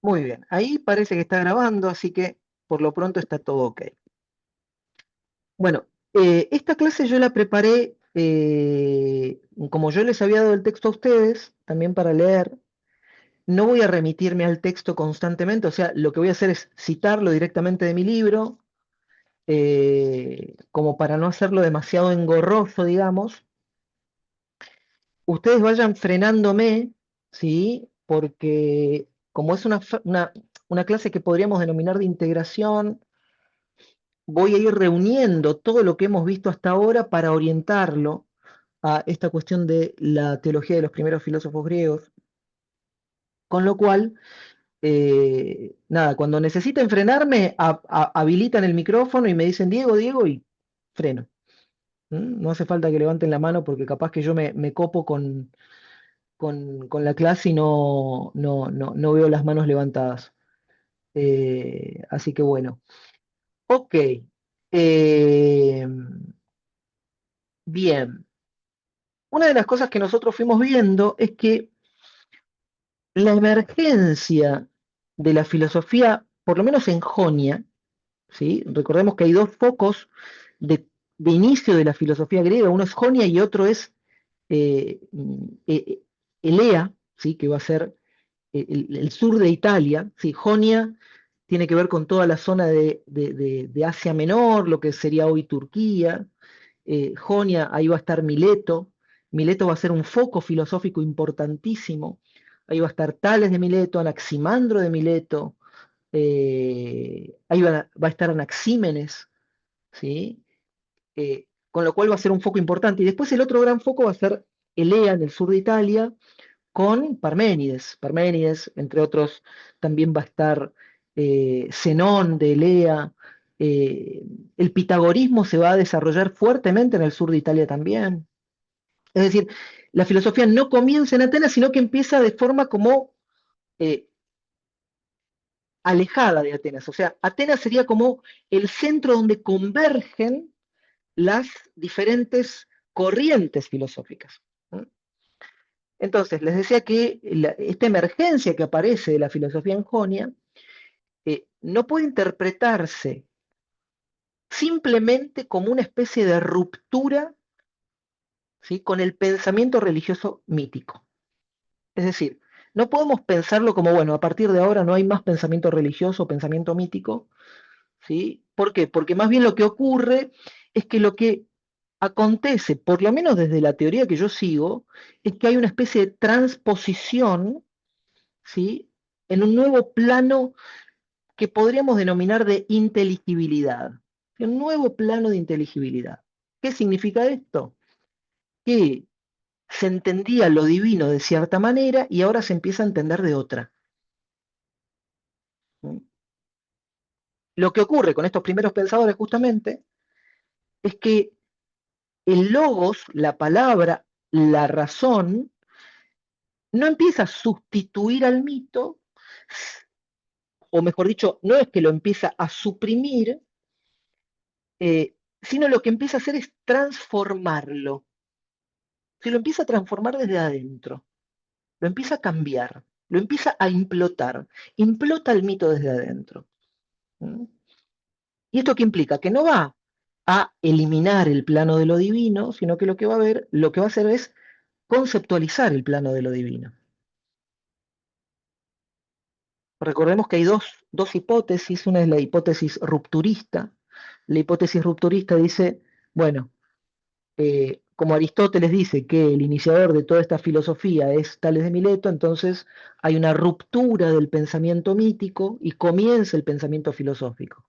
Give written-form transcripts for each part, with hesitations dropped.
Muy bien, ahí parece que está grabando, así que por lo pronto está todo ok. Bueno, esta clase yo la preparé, como yo les había dado el texto a ustedes, también para leer. No voy a remitirme al texto constantemente, o sea, lo que voy a hacer es citarlo directamente de mi libro, como para no hacerlo demasiado engorroso, digamos. Ustedes vayan frenándome, ¿sí? Porque como es una clase que podríamos denominar de integración, voy a ir reuniendo todo lo que hemos visto hasta ahora para orientarlo a esta cuestión de la teología de los primeros filósofos griegos, con lo cual, nada, cuando necesiten frenarme, habilitan el micrófono y me dicen Diego, Diego, y freno. ¿Mm? No hace falta que levanten la mano porque capaz que yo me copo con la clase y no veo las manos levantadas. Así que bueno, ok. Eh, bien. Una de las cosas que nosotros fuimos viendo es que la emergencia de la filosofía, por lo menos en Jonia, ¿sí? Recordemos que hay dos focos de inicio de la filosofía griega, uno es Jonia y otro es eh, eh, Elea, ¿sí? Que va a ser el sur de Italia. ¿Sí? Jonia tiene que ver con toda la zona de Asia Menor, lo que sería hoy Turquía. Jonia, ahí va a estar Mileto. Mileto va a ser un foco filosófico importantísimo. Ahí va a estar Tales de Mileto, Anaximandro de Mileto, ahí va a estar Anaxímenes, ¿sí? Con lo cual va a ser un foco importante. Y después el otro gran foco va a ser Elea, en el sur de Italia, con Parménides. Parménides, entre otros, también va a estar Zenón de Elea. eh, el pitagorismo se va a desarrollar fuertemente en el sur de Italia también. Es decir, la filosofía no comienza en Atenas, sino que empieza de forma como eh, alejada de Atenas. O sea, Atenas sería como el centro donde convergen las diferentes corrientes filosóficas. Entonces, les decía que esta emergencia que aparece de la filosofía en Jonia no puede interpretarse simplemente como una especie de ruptura, ¿sí? Con el pensamiento religioso mítico. Es decir, no podemos pensarlo como, bueno, a partir de ahora no hay más pensamiento religioso o pensamiento mítico, ¿sí? ¿Por qué? Porque más bien lo que ocurre es que lo que acontece, por lo menos desde la teoría que yo sigo, es que hay una especie de transposición, ¿sí? En un nuevo plano que podríamos denominar de inteligibilidad. Un nuevo plano de inteligibilidad. ¿Qué significa esto? Que se entendía lo divino de cierta manera y ahora se empieza a entender de otra. Lo que ocurre con estos primeros pensadores justamente es que el logos, la palabra, la razón, no empieza a sustituir al mito, o mejor dicho, no es que lo empieza a suprimir, sino lo que empieza a hacer es transformarlo. Se lo empieza a transformar desde adentro, lo empieza a cambiar, lo empieza a implotar, implota el mito desde adentro. ¿Mm? ¿Y esto qué implica? Que no va a eliminar el plano de lo divino, sino que lo que va a ver, lo que va a hacer es conceptualizar el plano de lo divino. Recordemos que hay dos hipótesis, una es la hipótesis rupturista. La hipótesis rupturista dice, bueno, como Aristóteles dice que el iniciador de toda esta filosofía es Tales de Mileto, entonces hay una ruptura del pensamiento mítico y comienza el pensamiento filosófico.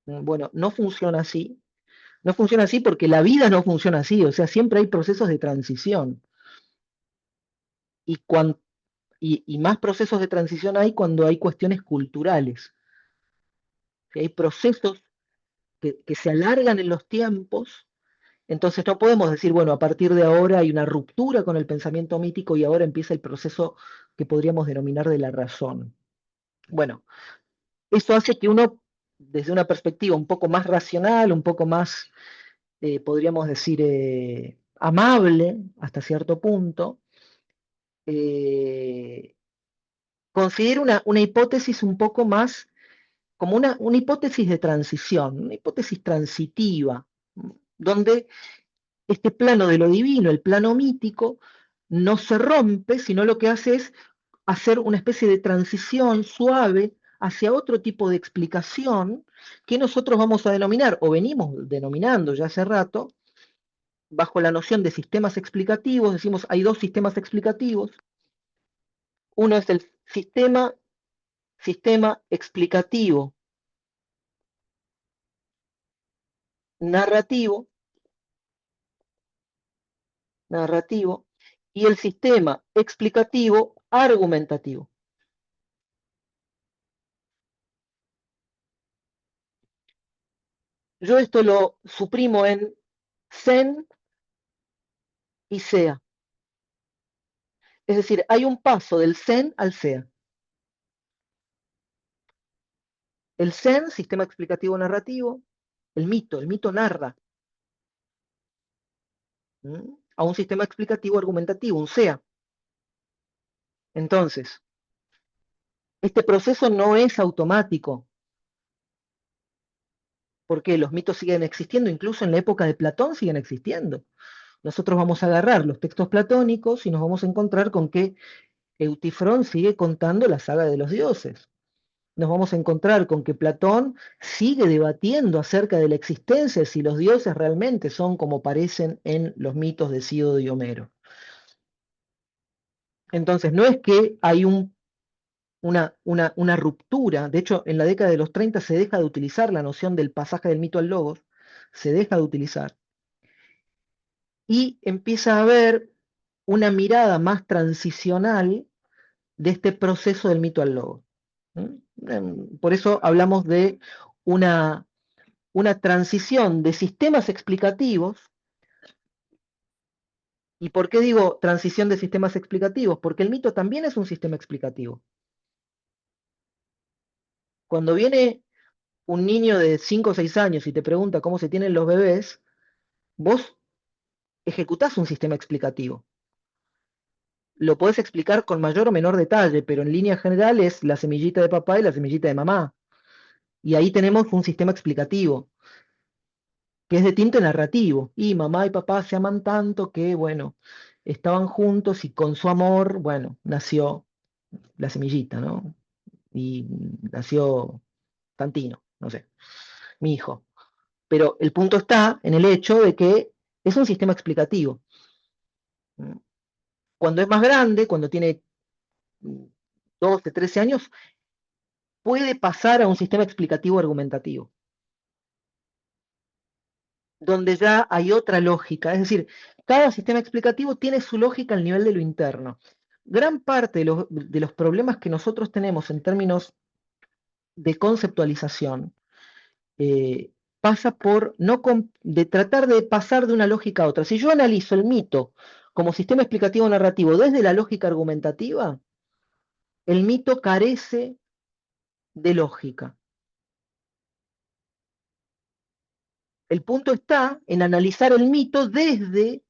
Bueno, no funciona así. No funciona así porque la vida no funciona así, o sea, siempre hay procesos de transición. Y, y más procesos de transición hay cuando hay cuestiones culturales. Si hay procesos que se alargan en los tiempos. Entonces no podemos decir, bueno, a partir de ahora hay una ruptura con el pensamiento mítico y ahora empieza el proceso que podríamos denominar de la razón. Bueno, eso hace que uno, desde una perspectiva un poco más racional, un poco más, podríamos decir, amable hasta cierto punto, eh, considero una hipótesis un poco más como una hipótesis de transición, una hipótesis transitiva, donde este plano de lo divino, el plano mítico, no se rompe, sino lo que hace es hacer una especie de transición suave hacia otro tipo de explicación que nosotros vamos a denominar, o venimos denominando ya hace rato, bajo la noción de sistemas explicativos. Decimos, hay dos sistemas explicativos. Uno es el sistema explicativo narrativo, narrativo, y el sistema explicativo argumentativo. Yo esto lo suprimo en sen y sea. Es decir, hay un paso del sen al sea. El sen, sistema explicativo narrativo, el mito narra, a un sistema explicativo argumentativo, un sea. Entonces, este proceso no es automático, porque los mitos siguen existiendo, incluso en la época de Platón siguen existiendo. Nosotros vamos a agarrar los textos platónicos y nos vamos a encontrar con que Eutifrón sigue contando la saga de los dioses. Nos vamos a encontrar con que Platón sigue debatiendo acerca de la existencia, de si los dioses realmente son como parecen en los mitos de Hesíodo y Homero. Entonces, no es que hay una ruptura. De hecho, en la década de los 30 se deja de utilizar la noción del pasaje del mito al logos, se deja de utilizar, y empieza a haber una mirada más transicional de este proceso del mito al logos. Por eso hablamos de una, una transición de sistemas explicativos. ¿Y por qué digo transición de sistemas explicativos? Porque el mito también es un sistema explicativo. Cuando viene un niño de 5 o 6 años y te pregunta cómo se tienen los bebés, vos ejecutás un sistema explicativo. Lo podés explicar con mayor o menor detalle, pero en línea general es la semillita de papá y la semillita de mamá. Y ahí tenemos un sistema explicativo, que es de tinte narrativo. Y mamá y papá se aman tanto que, bueno, estaban juntos y con su amor, bueno, nació la semillita, ¿no? Y nació Tantino, no sé, mi hijo. Pero el punto está en el hecho de que es un sistema explicativo. Cuando es más grande, cuando tiene 12, 13 años, puede pasar a un sistema explicativo argumentativo, donde ya hay otra lógica. Es decir, cada sistema explicativo tiene su lógica al nivel de lo interno. Gran parte de los problemas que nosotros tenemos en términos de conceptualización pasa por de tratar de pasar de una lógica a otra. Si yo analizo el mito como sistema explicativo narrativo desde la lógica argumentativa, el mito carece de lógica. El punto está en analizar el mito desde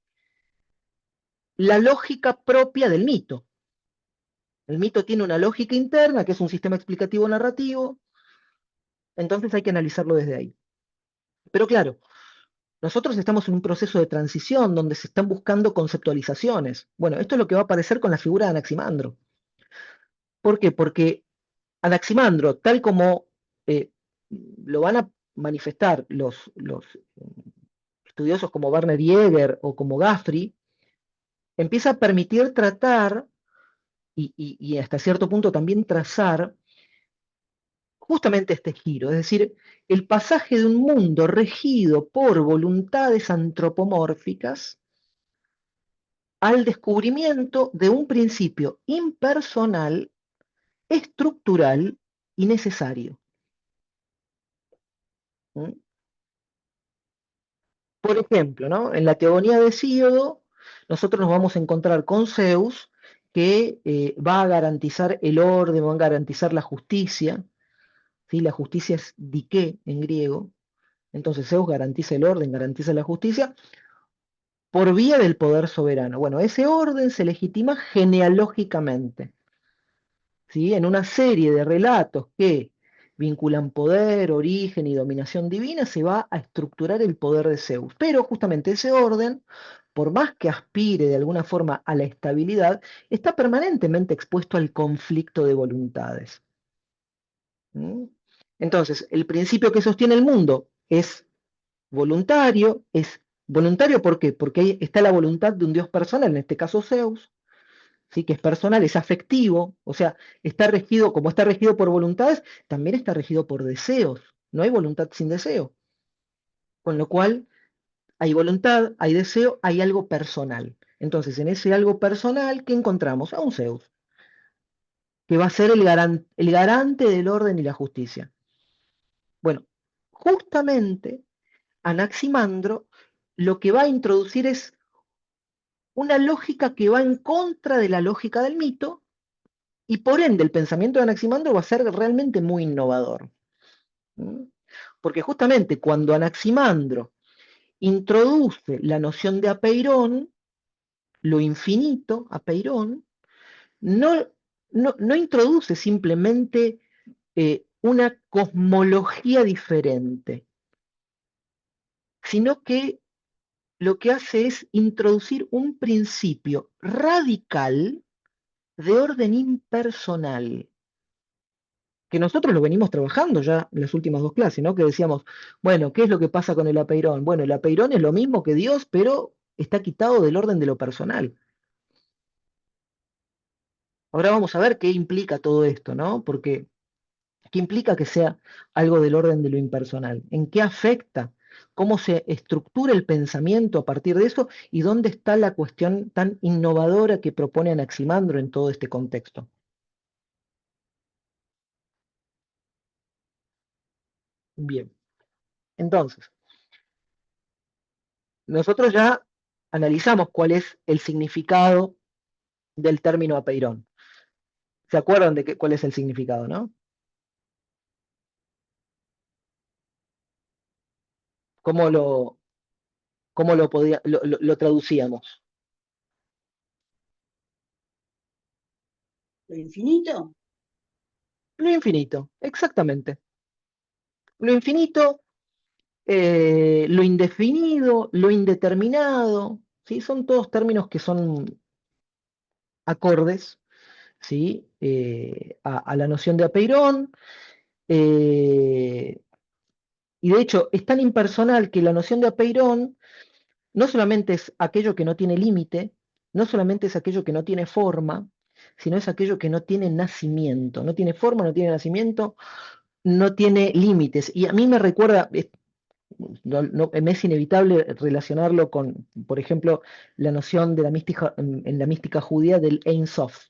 la lógica propia del mito. El mito tiene una lógica interna, que es un sistema explicativo narrativo, entonces hay que analizarlo desde ahí. Pero claro, nosotros estamos en un proceso de transición donde se están buscando conceptualizaciones. Bueno, esto es lo que va a aparecer con la figura de Anaximandro. ¿Por qué? Porque Anaximandro, tal como lo van a manifestar los estudiosos como Werner Jäger o como Guthrie, empieza a permitir tratar y hasta cierto punto también trazar justamente este giro, es decir, el pasaje de un mundo regido por voluntades antropomórficas al descubrimiento de un principio impersonal, estructural y necesario. ¿Mm? Por ejemplo, ¿no? En la teogonía de Hesíodo, nosotros nos vamos a encontrar con Zeus, que va a garantizar el orden, va a garantizar la justicia. ¿Sí? La justicia es diké en griego. Entonces Zeus garantiza el orden, garantiza la justicia por vía del poder soberano. Bueno, ese orden se legitima genealógicamente. ¿sí? En una serie de relatos que vinculan poder, origen y dominación divina, se va a estructurar el poder de Zeus. Pero justamente ese orden, por más que aspire de alguna forma a la estabilidad, está permanentemente expuesto al conflicto de voluntades. ¿Mm? Entonces, el principio que sostiene el mundo es voluntario, ¿por qué? Porque ahí está la voluntad de un Dios personal, en este caso Zeus, ¿sí? Que es personal, es afectivo, o sea, está regido, como está regido por voluntades, también está regido por deseos. No hay voluntad sin deseo. Con lo cual, hay voluntad, hay deseo, hay algo personal. Entonces, en ese algo personal, ¿qué encontramos? A un Zeus, que va a ser el garante del orden y la justicia. Bueno, justamente Anaximandro lo que va a introducir es una lógica que va en contra de la lógica del mito, y por ende el pensamiento de Anaximandro va a ser realmente muy innovador. ¿Mm? Porque justamente cuando Anaximandro introduce la noción de apeirón, lo infinito, apeirón, no, no introduce simplemente una cosmología diferente, sino que lo que hace es introducir un principio radical de orden impersonal, que nosotros lo venimos trabajando ya en las últimas dos clases, ¿no? Que decíamos, bueno, ¿qué es lo que pasa con el apeirón? Bueno, el apeirón es lo mismo que Dios, pero está quitado del orden de lo personal. Ahora vamos a ver qué implica todo esto, ¿no? Porque, ¿qué implica que sea algo del orden de lo impersonal? ¿En qué afecta? ¿Cómo se estructura el pensamiento a partir de eso? ¿Y dónde está la cuestión tan innovadora que propone Anaximandro en todo este contexto? Bien, entonces, nosotros ya analizamos cuál es el significado del término apeirón. ¿Se acuerdan de cuál es el significado, no? ¿Cómo lo, lo traducíamos? ¿Lo infinito? Lo infinito, exactamente. Lo infinito, lo indefinido, lo indeterminado, ¿sí? Son todos términos que son acordes, ¿sí? A la noción de apeirón. eh, y de hecho, es tan impersonal que la noción de apeirón no solamente es aquello que no tiene límite, no solamente es aquello que no tiene forma, sino es aquello que no tiene nacimiento. No tiene forma, no tiene nacimiento, no tiene límites. Y a mí me recuerda, me es inevitable relacionarlo con, por ejemplo, la noción de la mística, en la mística judía del Ein Sof.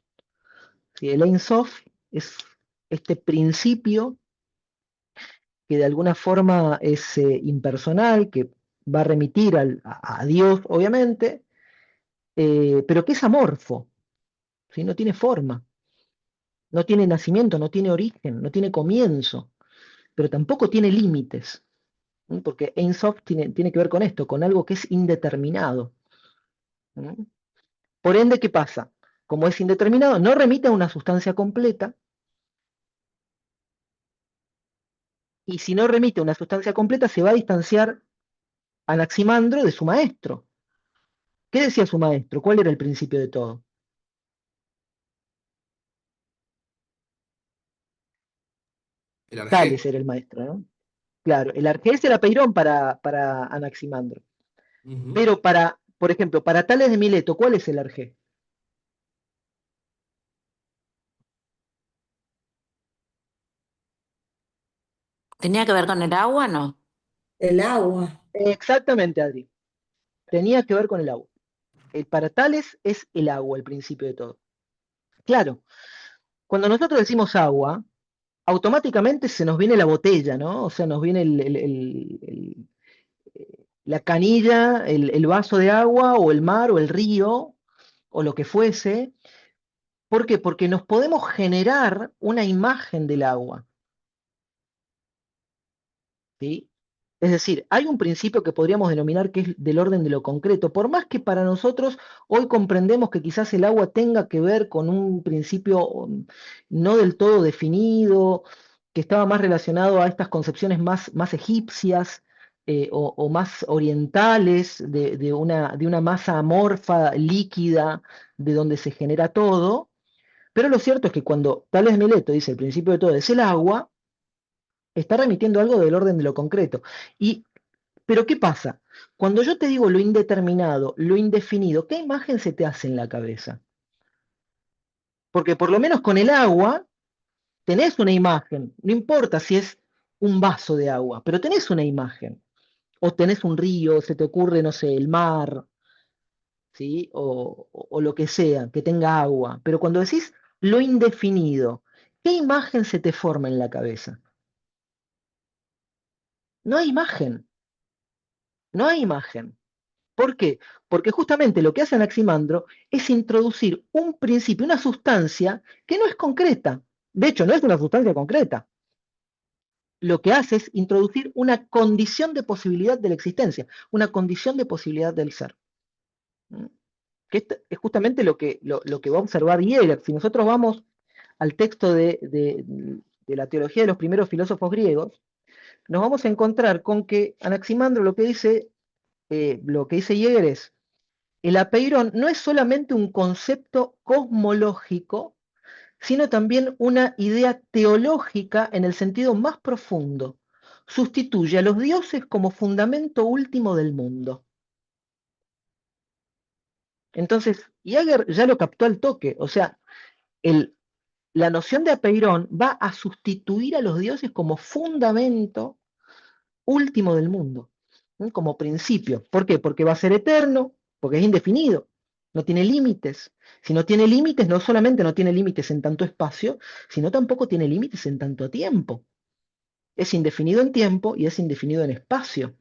¿Sí? El Ein Sof es este principio que de alguna forma es impersonal, que va a remitir a Dios, obviamente, pero que es amorfo, ¿sí? No tiene forma, no tiene nacimiento, no tiene origen, no tiene comienzo, pero tampoco tiene límites, ¿sí? Porque Ein Sof tiene que ver con esto, con algo que es indeterminado. ¿Sí? Por ende, ¿qué pasa? Como es indeterminado, no remite a una sustancia completa, y si no remite a una sustancia completa, se va a distanciar Anaximandro de su maestro. ¿Qué decía su maestro? ¿Cuál era el principio de todo? El Tales arjé. era el maestro, ¿no? Claro, el Argés era Peirón para Anaximandro. Ujú. Pero para, por ejemplo, para Tales de Mileto, ¿cuál es el Argé? ¿Tenía que ver con el agua? No. El agua. Exactamente, Adri. Tenía que ver con el agua. El para Tales es el agua, el principio de todo. Claro, cuando nosotros decimos agua, automáticamente se nos viene la botella, ¿no? O sea, nos viene la canilla, el vaso de agua, o el mar, o el río, o lo que fuese. ¿Por qué? Porque nos podemos generar una imagen del agua, ¿sí? Es decir, hay un principio que podríamos denominar que es del orden de lo concreto, por más que para nosotros hoy comprendemos que quizás el agua tenga que ver con un principio no del todo definido, que estaba más relacionado a estas concepciones más egipcias o más orientales de una masa amorfa, líquida, de donde se genera todo. Pero lo cierto es que cuando Tales de Mileto dice el principio de todo es el agua, está remitiendo algo del orden de lo concreto. Y pero ¿qué pasa? Cuando yo te digo lo indeterminado, lo indefinido, ¿qué imagen se te hace en la cabeza? Porque por lo menos con el agua tenés una imagen, no importa si es un vaso de agua, pero tenés una imagen. O tenés un río, se te ocurre, no sé, el mar, ¿sí? O lo que sea, que tenga agua. Pero cuando decís lo indefinido, ¿qué imagen se te forma en la cabeza? No hay imagen, no hay imagen. ¿Por qué? Porque justamente lo que hace Anaximandro es introducir un principio, una sustancia que no es concreta. De hecho, no es una sustancia concreta. Lo que hace es introducir una condición de posibilidad de la existencia, una condición de posibilidad del ser. ¿Mm? Que esto es justamente lo que va a observar Jäger. Si nosotros vamos al texto de la teología de los primeros filósofos griegos, nos vamos a encontrar con que Anaximandro lo que dice Jäger es: el apeirón no es solamente un concepto cosmológico, sino también una idea teológica en el sentido más profundo. Sustituye a los dioses como fundamento último del mundo. Entonces, Jäger ya lo captó al toque. O sea, la noción de apeirón va a sustituir a los dioses como fundamento último del mundo, ¿sí? Como principio. ¿Por qué? Porque va a ser eterno, porque es indefinido, no tiene límites. Si no tiene límites, no solamente no tiene límites en tanto espacio, sino tampoco tiene límites en tanto tiempo. Es indefinido en tiempo y es indefinido en espacio.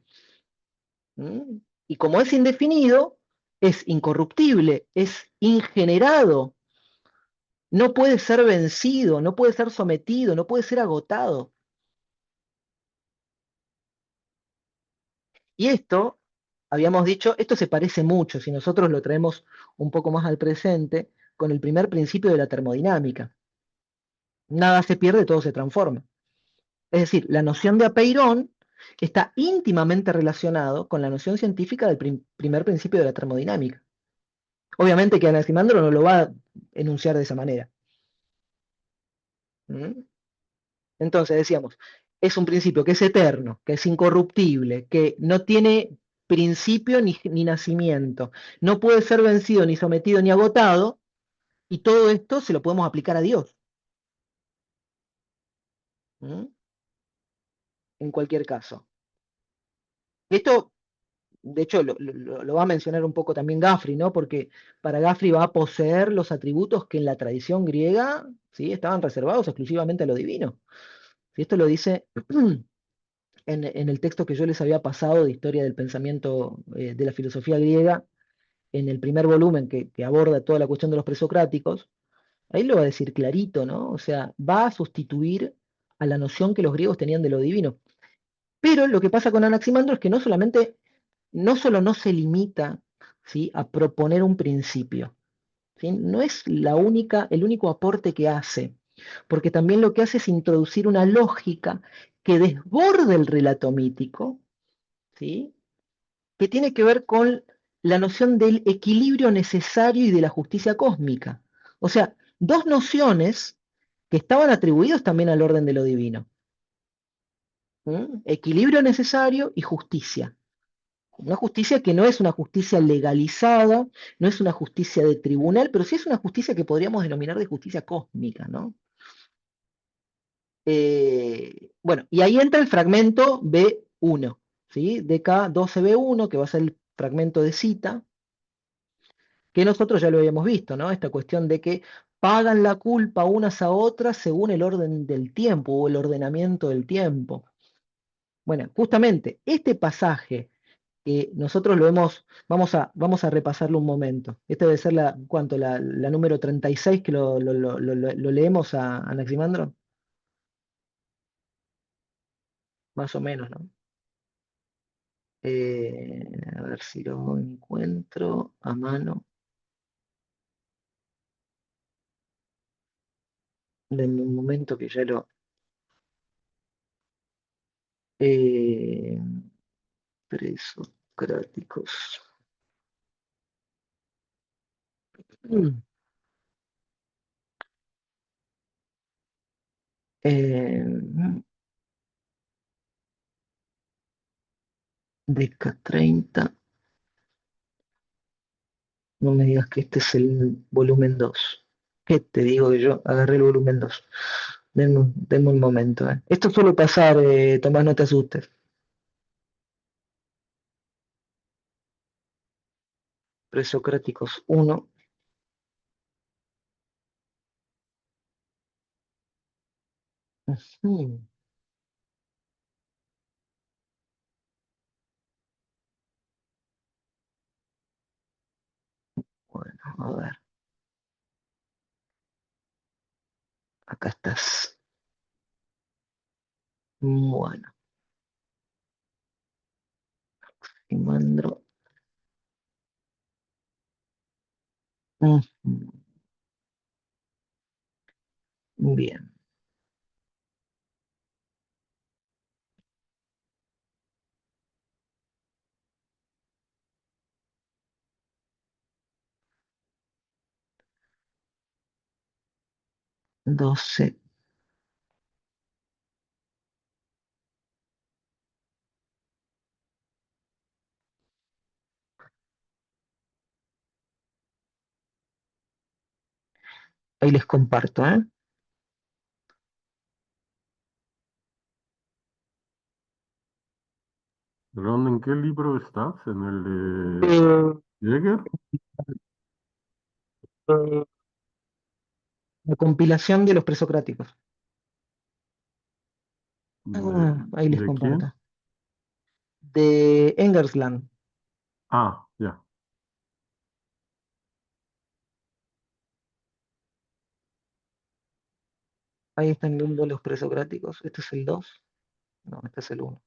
¿Mm? Y como es indefinido, es incorruptible, es ingenerado, no puede ser vencido, no puede ser sometido, no puede ser agotado. Y esto, habíamos dicho, esto se parece mucho, si nosotros lo traemos un poco más al presente, con el primer principio de la termodinámica. Nada se pierde, todo se transforma. Es decir, la noción de apeirón está íntimamente relacionado con la noción científica del primer principio de la termodinámica. Obviamente que Anaximandro no lo va a enunciar de esa manera. ¿Mm? Entonces decíamos, es un principio que es eterno, que es incorruptible, que no tiene principio ni nacimiento, no puede ser vencido, ni sometido, ni agotado, y todo esto se lo podemos aplicar a Dios. ¿Mm? En cualquier caso. Esto, de hecho, lo va a mencionar un poco también Gafri, ¿no? Porque para Gafri va a poseer los atributos que en la tradición griega, ¿sí?, estaban reservados exclusivamente a lo divino. Y esto lo dice en el texto que yo les había pasado de Historia del Pensamiento de la Filosofía Griega, en el primer volumen que aborda toda la cuestión de los presocráticos. Ahí lo va a decir clarito, ¿no? O sea, va a sustituir a la noción que los griegos tenían de lo divino. Pero lo que pasa con Anaximandro es que no solo no se limita, ¿sí?, a proponer un principio, ¿sí? No es el único aporte que hace, porque también lo que hace es introducir una lógica que desborde el relato mítico, ¿sí?, que tiene que ver con la noción del equilibrio necesario y de la justicia cósmica. O sea, dos nociones que estaban atribuidos también al orden de lo divino. ¿Mm? Equilibrio necesario y justicia. Una justicia que no es una justicia legalizada, no es una justicia de tribunal, pero sí es una justicia que podríamos denominar de justicia cósmica, ¿no? Bueno, y ahí entra el fragmento B1, ¿sí? DK12B1, que va a ser el fragmento de cita, que nosotros ya lo habíamos visto, ¿no? Esta cuestión de que pagan la culpa unas a otras según el orden del tiempo o el ordenamiento del tiempo. Bueno, justamente este pasaje que nosotros vamos a repasarlo un momento. Esta debe ser la número 36 que lo leemos a Anaximandro, más o menos, ¿no? A ver si lo encuentro a mano. Denme un momento que ya lo... Eh, presocráticos. Mm. Eh, Deca 30. No me digas que este es el volumen 2. ¿Qué te digo que yo agarré el volumen 2? Denme un momento. Esto suele pasar, Tomás, no te asustes. Presocráticos 1. Ujú. Bueno, a ver, acá estás. Bueno, Simandro. Ujú. Bien, 12. Ahí les comparto, ¿eh? Perdón, ¿en qué libro estás? ¿En el Eh, de Jäger? eh, la compilación de los presocráticos. Ahí les ¿De quién? comparto. De Engersland. Ah, ya. Ahí están viendo los presocráticos. Este es el 2. No, este es el 1.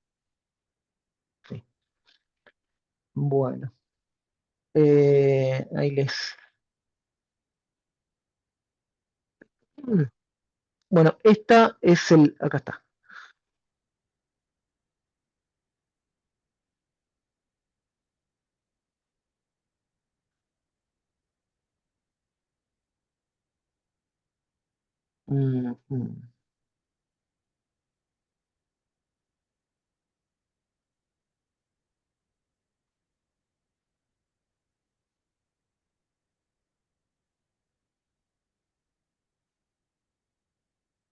Sí. Bueno. Ahí les... Mm. Bueno, esta es el... Acá está. Mm.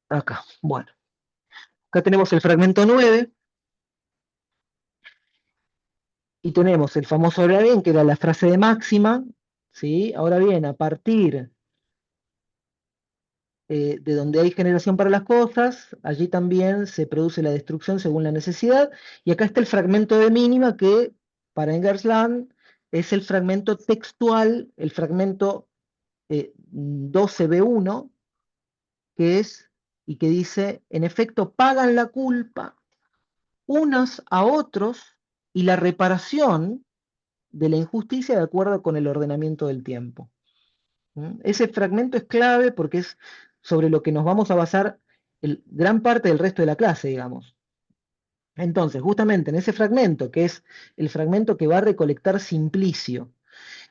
Acá. Bueno. Acá tenemos el fragmento 9 y tenemos el famoso ahora bien, que era la frase de máxima, ¿sí? Ahora bien, a partir de donde hay generación para las cosas, allí también se produce la destrucción según la necesidad, y acá está el fragmento de mínima que para Engersland es el fragmento textual, el fragmento 12b1, que es, y que dice, en efecto, pagan la culpa unos a otros y la reparación de la injusticia de acuerdo con el ordenamiento del tiempo. Ese fragmento es clave porque es sobre lo que nos vamos a basar gran parte del resto de la clase, digamos. Entonces, justamente en ese fragmento, que es el fragmento que va a recolectar Simplicio,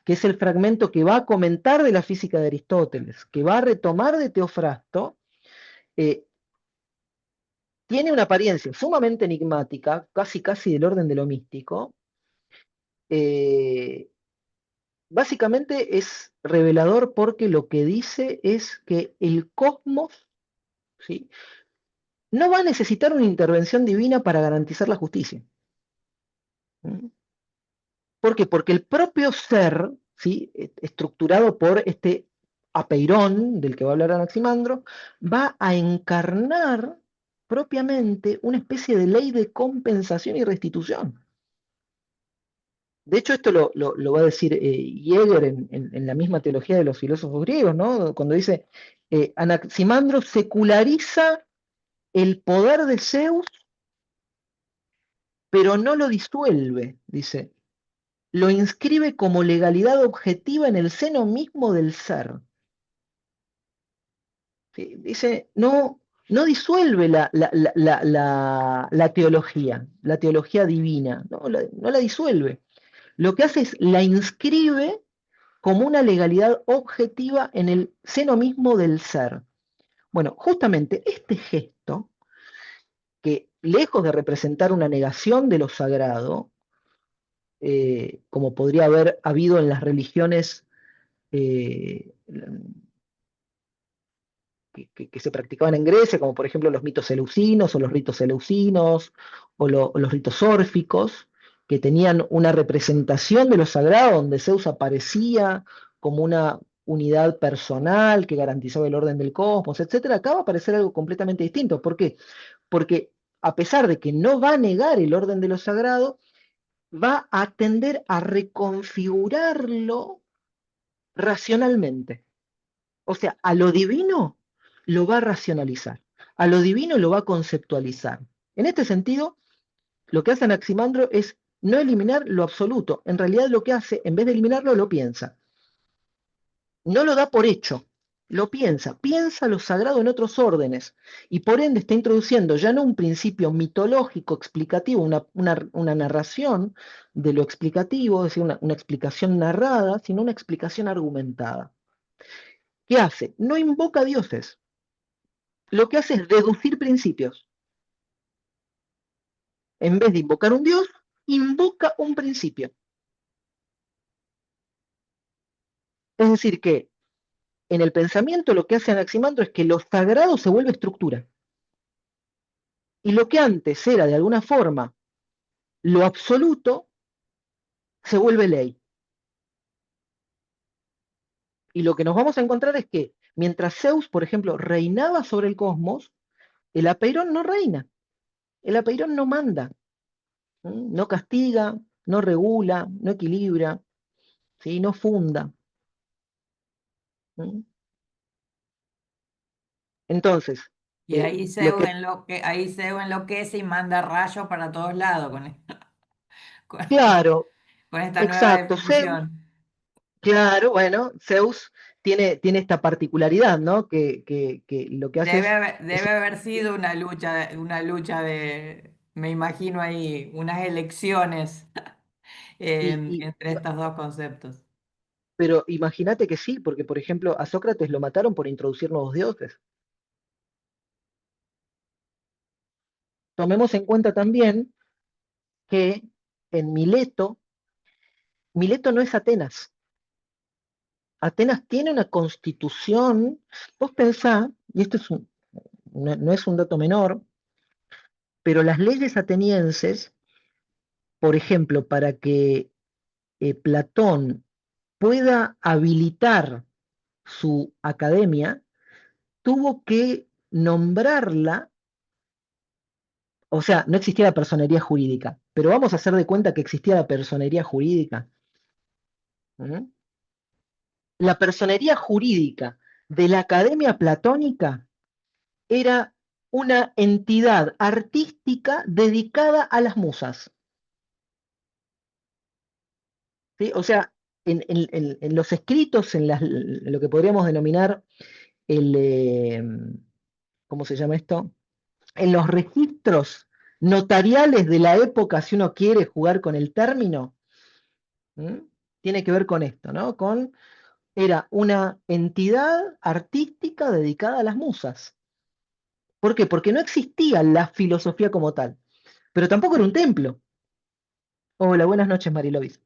que es el fragmento que va a comentar de la física de Aristóteles, que va a retomar de Teofrasto, eh, tiene una apariencia sumamente enigmática, casi casi del orden de lo místico. eh, Básicamente es revelador porque lo que dice es que el cosmos, ¿sí?, no va a necesitar una intervención divina para garantizar la justicia. ¿Mm? ¿Por qué? Porque el propio ser, ¿sí?, estructurado por este apeirón del que va a hablar Anaximandro, va a encarnar propiamente una especie de ley de compensación y restitución. De hecho, esto lo va a decir Jäger en la misma teología de los filósofos griegos, ¿no? Cuando dice, Anaximandro seculariza el poder de Zeus, pero no lo disuelve, dice. Lo inscribe como legalidad objetiva en el seno mismo del ser. ¿Sí? Dice, no disuelve la teología divina, no la disuelve. Lo que hace es la inscribe como una legalidad objetiva en el seno mismo del ser. Bueno, justamente este gesto, que lejos de representar una negación de lo sagrado, como podría haber habido en las religiones eh, que se practicaban en Grecia, como por ejemplo los mitos eleusinos o los ritos eleusinos o los ritos órficos, que tenían una representación de lo sagrado donde Zeus aparecía como una unidad personal que garantizaba el orden del cosmos, etcétera. Acá va a aparecer algo completamente distinto. ¿Por qué? Porque a pesar de que no va a negar el orden de lo sagrado, va a tender a reconfigurarlo racionalmente. O sea, a lo divino lo va a racionalizar, a lo divino lo va a conceptualizar. En este sentido, lo que hace Anaximandro es no eliminar lo absoluto. En realidad lo que hace, en vez de eliminarlo, lo piensa. No lo da por hecho, lo piensa lo sagrado en otros órdenes, y por ende está introduciendo ya no un principio mitológico explicativo, una narración de lo explicativo, es decir, una explicación narrada, sino una explicación argumentada. ¿Qué hace? No invoca dioses, lo que hace es deducir principios. En vez de invocar un dios, invoca un principio. Es decir, que en el pensamiento lo que hace Anaximandro es que lo sagrado se vuelve estructura. Y lo que antes era de alguna forma lo absoluto, se vuelve ley. Y lo que nos vamos a encontrar es que mientras Zeus, por ejemplo, reinaba sobre el cosmos, el apeirón no reina, el apeirón no manda, no castiga, no regula, no equilibra, ¿sí? No funda. Entonces, Y ahí lo Zeus que, ahí Zeus enloquece y manda rayos para todos lados con, claro, con esta nueva exacto, Zeus, definición. claro, bueno, Zeus tiene esta particularidad, ¿no? Que lo que hace es Debe haber sido una lucha me imagino ahí, unas elecciones y, entre estos dos conceptos. pero imagínate que sí, porque por ejemplo a Sócrates lo mataron por introducir nuevos dioses. Tomemos en cuenta también que en Mileto no es Atenas. Atenas tiene una constitución, vos pensá, y esto no es un dato menor, pero las leyes atenienses, por ejemplo, para que Platón pueda habilitar su academia, tuvo que nombrarla. O sea, no existía la personería jurídica, pero vamos a hacer de cuenta que existía la personería jurídica. ¿Mm? La personería jurídica de la Academia Platónica era una entidad artística dedicada a las musas. ¿Sí? O sea, en los escritos, en lo que podríamos denominar el, ¿cómo se llama esto? En los registros notariales de la época, si uno quiere jugar con el término, ¿Mm? Tiene que ver con esto, ¿no? Era una entidad artística dedicada a las musas. ¿Por qué? Porque no existía la filosofía como tal, pero tampoco era un templo. Hola, buenas noches, Marilovis.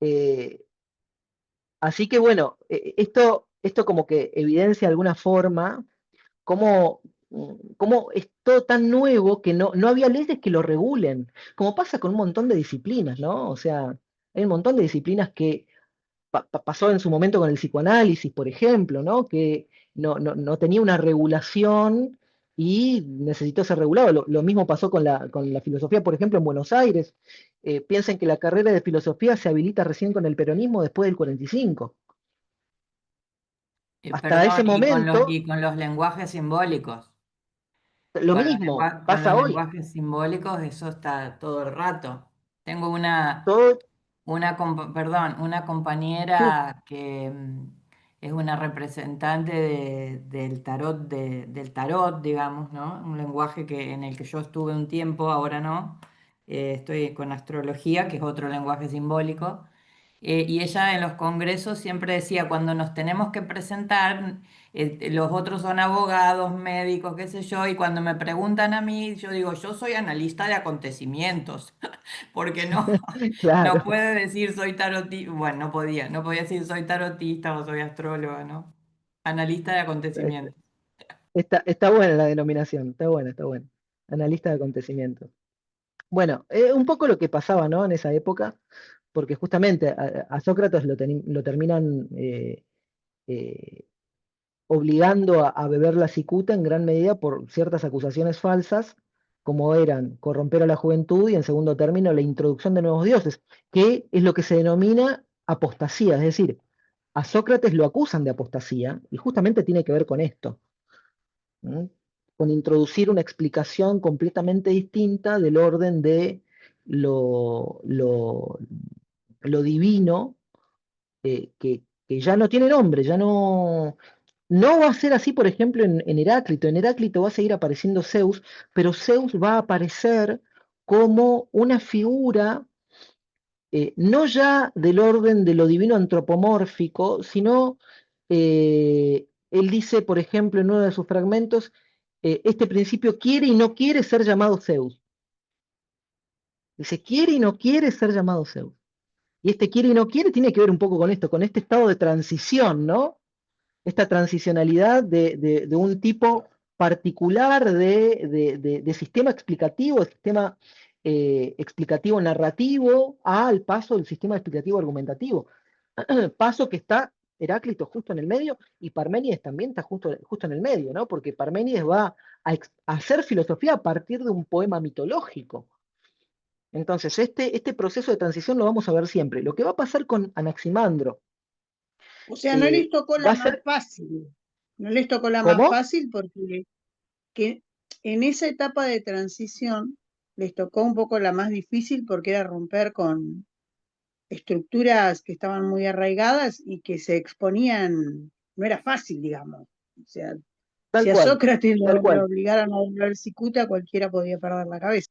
Eh, Así que bueno, esto como que evidencia de alguna forma cómo es todo tan nuevo que no había leyes que lo regulen, como pasa con un montón de disciplinas, ¿no? O sea, hay un montón de disciplinas que pasó en su momento con el psicoanálisis, por ejemplo, ¿no? Que no tenía una regulación y necesitó ser regulado. Lo mismo pasó con la filosofía, por ejemplo, en Buenos Aires. Piensen que la carrera de filosofía se habilita recién con el peronismo después del 45. Hasta ese Perdón, momento, y con los lenguajes simbólicos. Lo Con mismo con pasa los hoy. lenguajes simbólicos, eso está todo el rato. Tengo una, Todo, perdón, una sí, compañera que es una representante del tarot, del tarot, digamos, ¿no? Un lenguaje en el que yo estuve un tiempo, ahora no. Estoy con astrología, que es otro lenguaje simbólico. Y ella en los congresos siempre decía, cuando nos tenemos que presentar, los otros son abogados, médicos, qué sé yo, y cuando me preguntan a mí, yo digo, yo soy analista de acontecimientos, porque no claro. puede decir soy tarotista, bueno, no podía decir soy tarotista o soy astróloga, ¿no? Analista de acontecimientos. Está buena la denominación, está buena, está buena. Analista de acontecimientos. Bueno, un poco lo que pasaba, ¿no? En esa época, porque justamente a Sócrates lo terminan eh, obligando a beber la cicuta en gran medida por ciertas acusaciones falsas, como eran corromper a la juventud y en segundo término la introducción de nuevos dioses, que es lo que se denomina apostasía, es decir, a Sócrates lo acusan de apostasía y justamente tiene que ver con esto, ¿m? Con introducir una explicación completamente distinta del orden de lo, lo, lo divino, que ya no tiene nombre, ya no va a ser así, por ejemplo, en Heráclito. En Heráclito va a seguir apareciendo Zeus, pero Zeus va a aparecer como una figura, no ya del orden de lo divino antropomórfico, sino, él dice, por ejemplo, en uno de sus fragmentos, este principio quiere y no quiere ser llamado Zeus. Dice, quiere y no quiere ser llamado Zeus. Y este quiere y no quiere tiene que ver un poco con esto, con este estado de transición, ¿no? Esta transicionalidad de un tipo particular de sistema explicativo, de sistema explicativo narrativo, al paso del sistema explicativo argumentativo. Paso que está Heráclito justo en el medio y Parménides también está justo en el medio, ¿no? Porque Parménides va a hacer filosofía a partir de un poema mitológico. Entonces, este proceso de transición lo vamos a ver siempre. Lo que va a pasar con Anaximandro O sea, no les tocó va la a más ser, fácil. No les tocó la más ¿cómo? fácil porque que en esa etapa de transición les tocó un poco la más difícil porque era romper con estructuras que estaban muy arraigadas y que se exponían, no era fácil, digamos. O sea, Tal si a cual, Sócrates tal lo cual. obligaran a hablar cicuta, cualquiera podía perder la cabeza.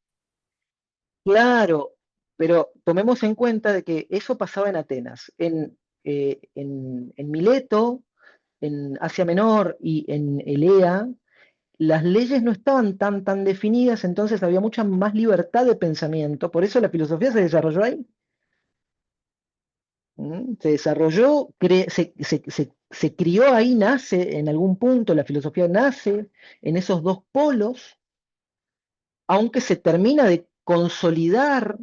Claro, pero tomemos en cuenta de que eso pasaba en Atenas. En Mileto, en Asia Menor y en Elea, las leyes no estaban tan definidas, entonces había mucha más libertad de pensamiento. Por eso la filosofía se desarrolló ahí. ¿Mm? Se desarrolló, se crió ahí, nace en algún punto, la filosofía nace en esos dos polos, aunque se termina de consolidar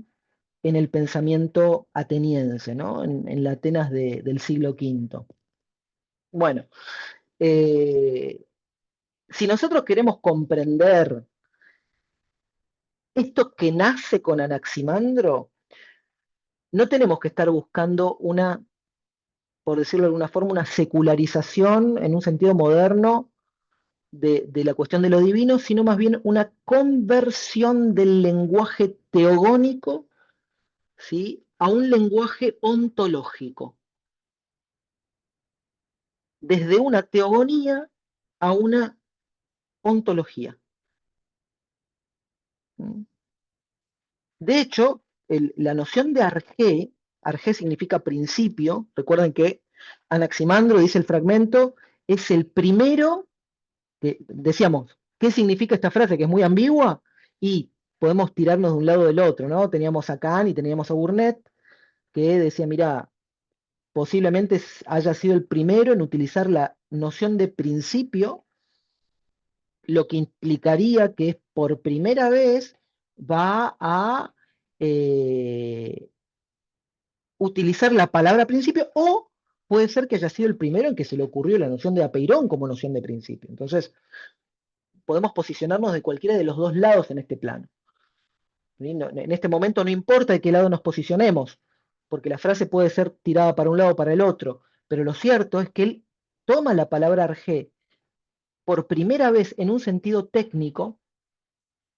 en el pensamiento ateniense, ¿no? En la Atenas del siglo V. Bueno, eh, si nosotros queremos comprender esto que nace con Anaximandro, no tenemos que estar buscando una, por decirlo de alguna forma, una secularización en un sentido moderno de la cuestión de lo divino, sino más bien una conversión del lenguaje teogónico, ¿sí?, a un lenguaje ontológico, desde una teogonía a una ontología. De hecho, la noción de argé significa principio, recuerden que Anaximandro, dice el fragmento, es el primero, decíamos, ¿qué significa esta frase? Que es muy ambigua y podemos tirarnos de un lado del otro, ¿no? Teníamos a Kant y teníamos a Burnett, que decía, mira, posiblemente haya sido el primero en utilizar la noción de principio, lo que implicaría que por primera vez va a utilizar la palabra principio, o puede ser que haya sido el primero en que se le ocurrió la noción de apeirón como noción de principio. Entonces, podemos posicionarnos de cualquiera de los dos lados en este plano. En este momento no importa de qué lado nos posicionemos, porque la frase puede ser tirada para un lado o para el otro, pero lo cierto es que él toma la palabra arjé por primera vez en un sentido técnico,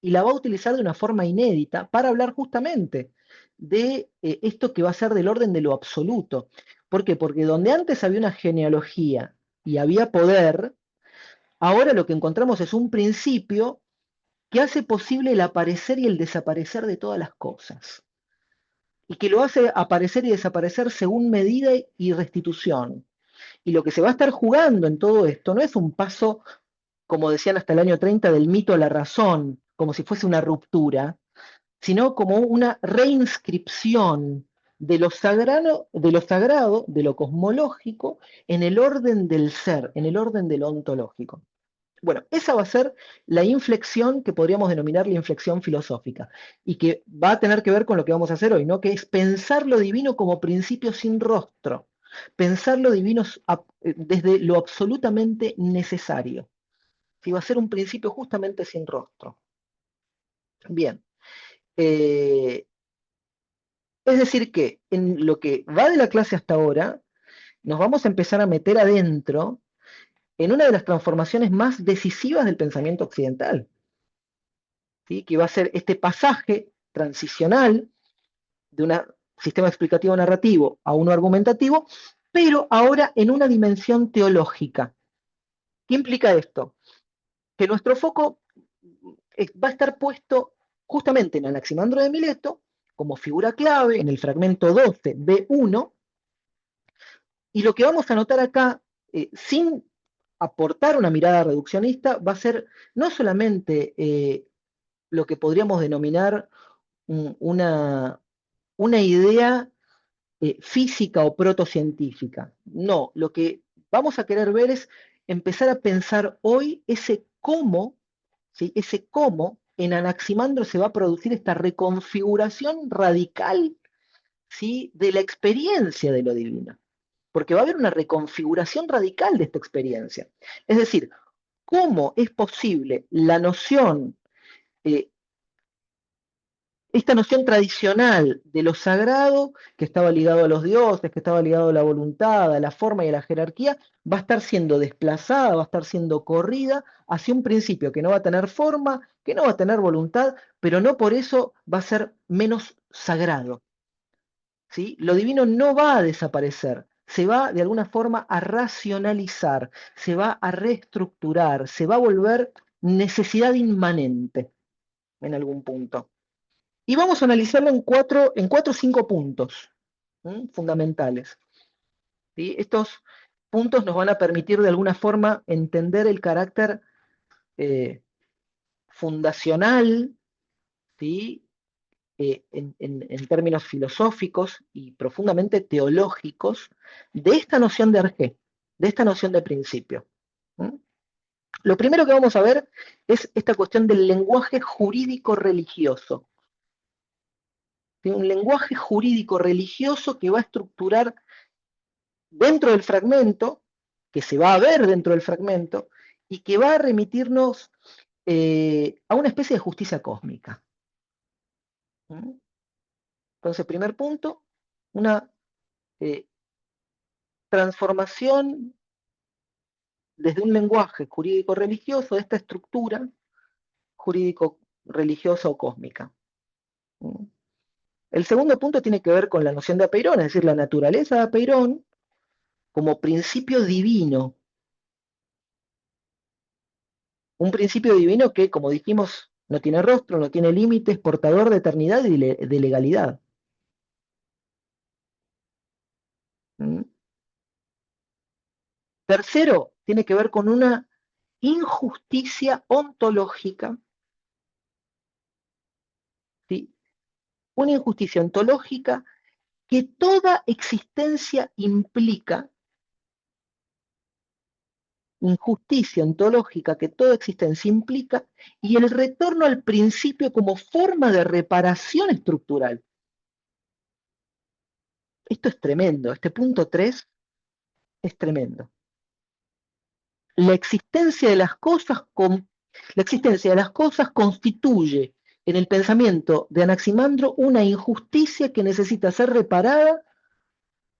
y la va a utilizar de una forma inédita para hablar justamente de esto que va a ser del orden de lo absoluto. ¿Por qué? Porque donde antes había una genealogía y había poder, ahora lo que encontramos es un principio que hace posible el aparecer y el desaparecer de todas las cosas, y que lo hace aparecer y desaparecer según medida y restitución. Y lo que se va a estar jugando en todo esto no es un paso, como decían hasta el año 30, del mito a la razón, como si fuese una ruptura, sino como una reinscripción de lo cosmológico, en el orden del ser, en el orden de lo ontológico. Bueno, esa va a ser la inflexión que podríamos denominar la inflexión filosófica, y que va a tener que ver con lo que vamos a hacer hoy, ¿no? Que es pensar lo divino como principio sin rostro, pensar lo divino desde lo absolutamente necesario. ¿Sí? Va a ser un principio justamente sin rostro. Bien. Es decir que en lo que va de la clase hasta ahora, nos vamos a empezar a meter adentro en una de las transformaciones más decisivas del pensamiento occidental, ¿sí? Que va a ser este pasaje transicional de un sistema explicativo narrativo a uno argumentativo, pero ahora en una dimensión teológica. ¿Qué implica esto? Que nuestro foco va a estar puesto justamente en Anaximandro de Mileto como figura clave en el fragmento 12, B1, y lo que vamos a notar acá, sin aportar una mirada reduccionista, va a ser no solamente lo que podríamos denominar una idea física o protocientífica. No, lo que vamos a querer ver es empezar a pensar hoy ese cómo, ¿sí? Ese cómo en Anaximandro se va a producir esta reconfiguración radical, ¿sí? De la experiencia de lo divino. Porque va a haber una reconfiguración radical de esta experiencia. Es decir, cómo es posible la noción, esta noción tradicional de lo sagrado, que estaba ligado a los dioses, que estaba ligado a la voluntad, a la forma y a la jerarquía, va a estar siendo desplazada, va a estar siendo corrida hacia un principio que no va a tener forma, que no va a tener voluntad, pero no por eso va a ser menos sagrado. ¿Sí? Lo divino no va a desaparecer, se va de alguna forma a racionalizar, se va a reestructurar, se va a volver necesidad inmanente en algún punto. Y vamos a analizarlo en cuatro o 5 puntos fundamentales. ¿Sí? Estos puntos nos van a permitir de alguna forma entender el carácter fundacional, ¿sí? En términos filosóficos y profundamente teológicos, de esta noción de arjé, de esta noción de principio. Lo primero que vamos a ver es esta cuestión del lenguaje jurídico religioso. Un lenguaje jurídico religioso que va a estructurar dentro del fragmento, que se va a ver dentro del fragmento, y que va a remitirnos a una especie de justicia cósmica. Entonces, primer punto, una transformación desde un lenguaje jurídico-religioso de esta estructura jurídico-religiosa o cósmica. El segundo punto tiene que ver con la noción de Apeirón, es decir, la naturaleza de Apeirón como principio divino. Un principio divino que, como dijimos, no tiene rostro, no tiene límites, portador de eternidad y de legalidad. Tercero, tiene que ver con una injusticia ontológica, ¿sí? Una injusticia ontológica que toda existencia implica, injusticia ontológica que toda existencia implica, y el retorno al principio como forma de reparación estructural. Esto es tremendo, este punto 3 es tremendo. La existencia de las cosas constituye en el pensamiento de Anaximandro una injusticia que necesita ser reparada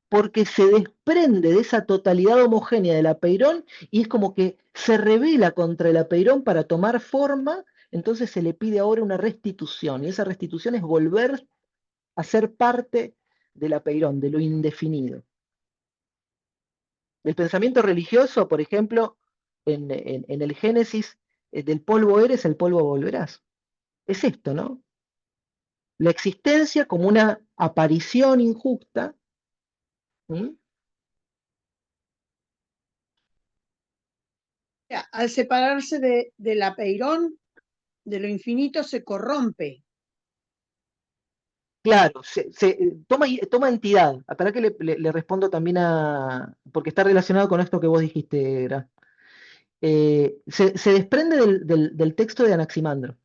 porque se desprende de esa totalidad homogénea del Apeirón y es como que se revela contra el Apeirón para tomar forma entonces se le pide ahora una restitución, y esa restitución es volver a ser parte del apeirón, de lo indefinido. El pensamiento religioso, por ejemplo, en el Génesis, del polvo eres, el polvo volverás. Es esto, ¿no? La existencia como una aparición injusta. ¿Mm? Al separarse del apeirón, de lo infinito, se corrompe. Claro, toma entidad. Para que le respondo también porque está relacionado con esto que vos dijiste, Gra. Se desprende del texto de Anaximandro,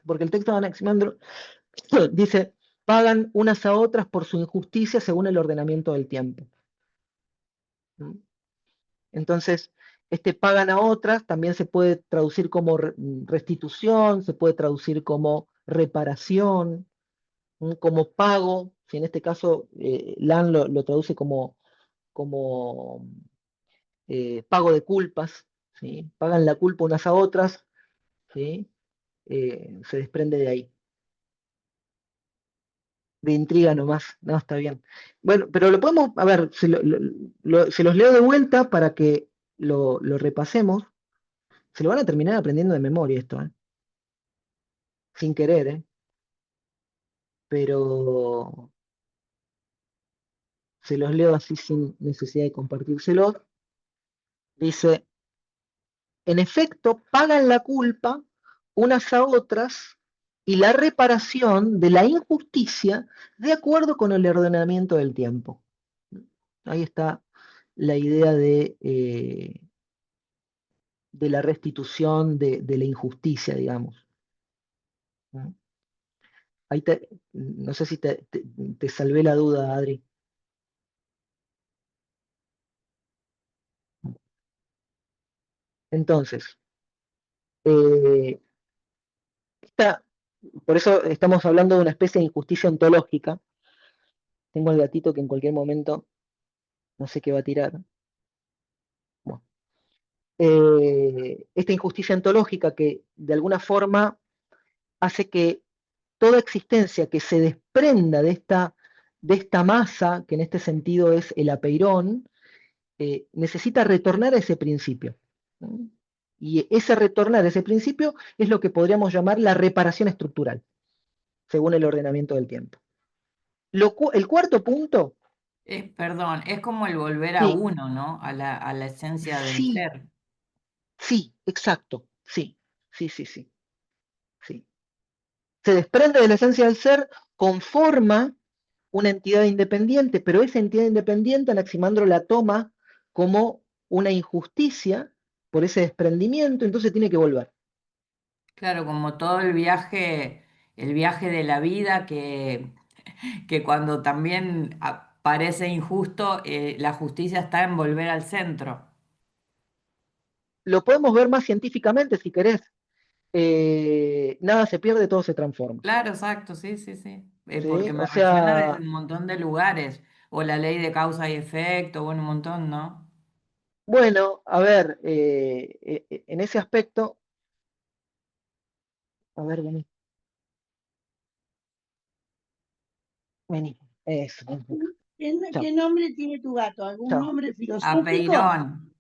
porque el texto de Anaximandro dice, pagan unas a otras por su injusticia según el ordenamiento del tiempo. ¿Mm? Entonces, este pagan a otras también se puede traducir como restitución, se puede traducir como reparación, como pago, si en este caso Lan lo traduce como pago de culpas, ¿sí? Pagan la culpa unas a otras, ¿sí? Se desprende de ahí. De intriga nomás, no, está bien. Bueno, pero lo podemos, a ver, se los leo de vuelta para que lo repasemos. Se lo van a terminar aprendiendo de memoria esto, ¿eh? Sin querer, ¿eh? Pero se los leo así sin necesidad de compartírselos. Dice, en efecto, pagan la culpa unas a otras y la reparación de la injusticia de acuerdo con el ordenamiento del tiempo. Ahí está la idea de la restitución de la injusticia, digamos. Ahí no sé si te salvé la duda, Adri. Entonces, eh, por eso estamos hablando de una especie de injusticia ontológica. Tengo el gatito que en cualquier momento no sé qué va a tirar. Bueno, esta injusticia ontológica que de alguna forma hace que toda existencia que se desprenda de esta masa, que en este sentido es el apeirón, necesita retornar a ese principio. ¿No? Y ese retornar a ese principio es lo que podríamos llamar la reparación estructural, según el ordenamiento del tiempo. El cuarto punto. Perdón, es como el volver a Sí, uno, ¿no? A la esencia del sí, ser. sí, exacto, sí, sí, sí, sí, sí. Se desprende de la esencia del ser, conforma una entidad independiente, pero esa entidad independiente Anaximandro la toma como una injusticia por ese desprendimiento, entonces tiene que volver. Claro, como todo el viaje de la vida que cuando también parece injusto, la justicia está en volver al centro. Lo podemos ver más científicamente si querés. Nada se pierde, todo se transforma. Claro, exacto, sí, sí, sí. Porque ¿Sí? me O resuena desde sea, un montón de lugares. O la ley de causa y efecto, bueno, un montón, ¿no? bueno, a ver, en ese aspecto, a ver, vení, vení, eso, chao, ¿Qué nombre tiene tu gato? ¿Algún chao. nombre filosófico? Apeirón,